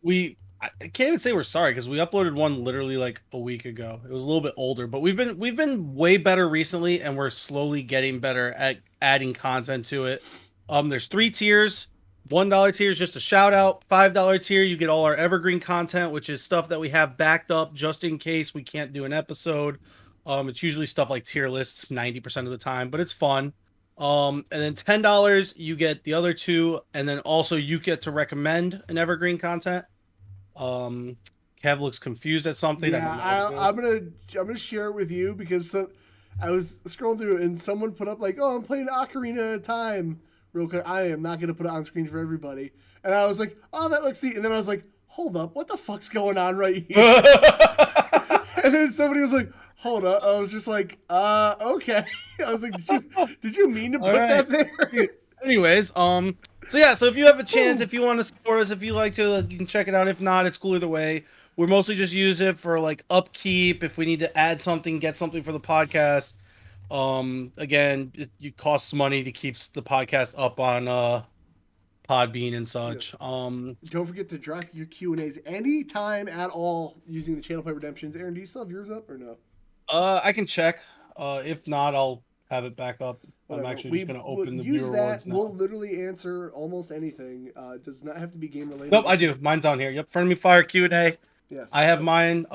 I can't even say we're sorry because we uploaded one literally like a week ago. It was a little bit older, but we've been way better recently, and we're slowly getting better at adding content to it. There's 3 tiers. $1 tier is just a shout out. $5 tier, you get all our evergreen content, which is stuff that we have backed up just in case we can't do an episode. It's usually stuff like tier lists 90% of the time, but it's fun. And then $10, you get the other two, and then also you get to recommend an evergreen content. Kev looks confused at something. I Yeah, don't know what it is. I'm gonna share it with you because I was scrolling through and someone put up like, oh, I'm playing Ocarina of Time real quick. I am not gonna put it on screen for everybody, and I was like, oh, that looks neat. And then I was like, hold up, what the fuck's going on right here? And then somebody was like, hold up. I was just like, okay. I was like, did you mean to All put right. that there? Anyways, so yeah, so if you have a chance, if you want to support us, if you like to, you can check it out. If not, it's cool either way. We're mostly just use it for like upkeep. If we need to add something, get something for the podcast. Again, it costs money to keep the podcast up on Podbean and such. Don't forget to drop your Q&As anytime at all using the channel play redemptions. Aaron, do you still have yours up or no? I can check. If not, I'll have it back up. Whatever. I'm actually We just gonna will open the use viewer that. awards now. We'll literally answer almost anything. It does not have to be game related. Nope, I do. Mine's on here. Yep, Friendly Fire Q&A. Yes. I have mine.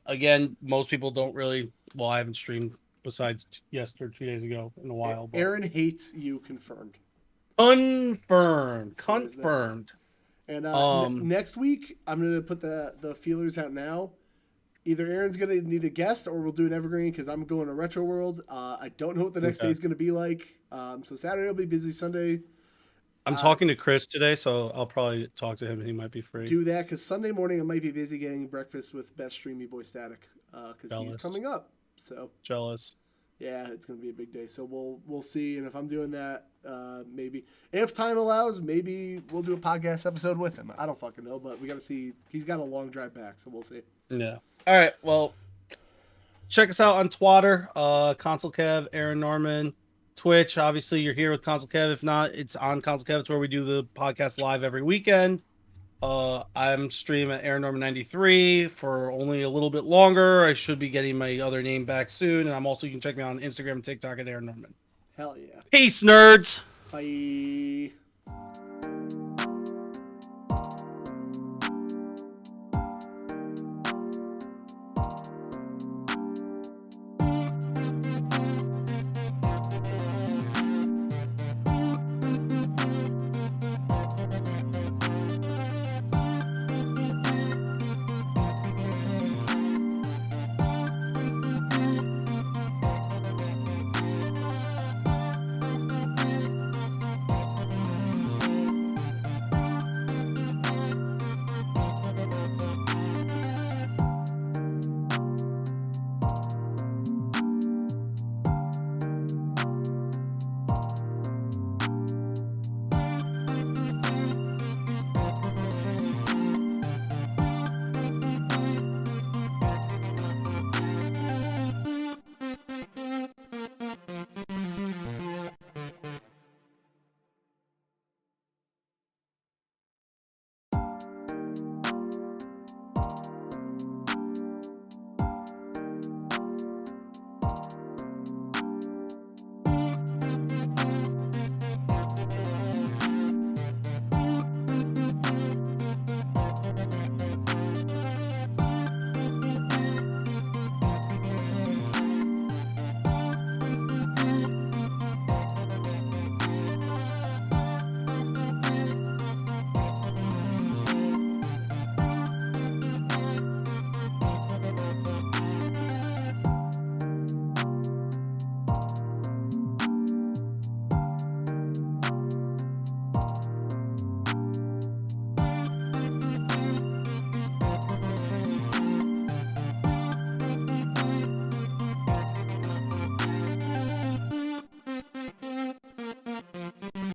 Again, most people don't really. Well, I haven't streamed besides yesterday, 2 days ago in a while. But Aaron hates you. Confirmed. confirmed. There's that. Confirmed. And next week, I'm gonna put the feelers out now. Either Aaron's gonna need a guest, or we'll do an evergreen because I'm going to Retro World. I don't know what the next day is gonna be like. So Saturday will be busy. Sunday, I'm talking to Chris today, so I'll probably talk to him. He might be free. do that because Sunday morning I might be busy getting breakfast with Best Streamy Boy Static because he's Jealous. coming up. So Jealous. yeah, it's gonna be a big day. So we'll see. And if I'm doing that, maybe if time allows, maybe we'll do a podcast episode with him. I don't fucking know, but we gotta see. He's got a long drive back, so we'll see. Yeah. All right. Well, check us out on Twitter. Console Kev, Aaron Norman, Twitch. Obviously, you're here with Console Kev. If not, it's on Console Kev. It's where we do the podcast live every weekend. I'm streaming at Aaron Norman 93 for only a little bit longer. I should be getting my other name back soon. And I'm also, you can check me out on Instagram and TikTok at Aaron Norman. Hell yeah. Peace, nerds. Bye.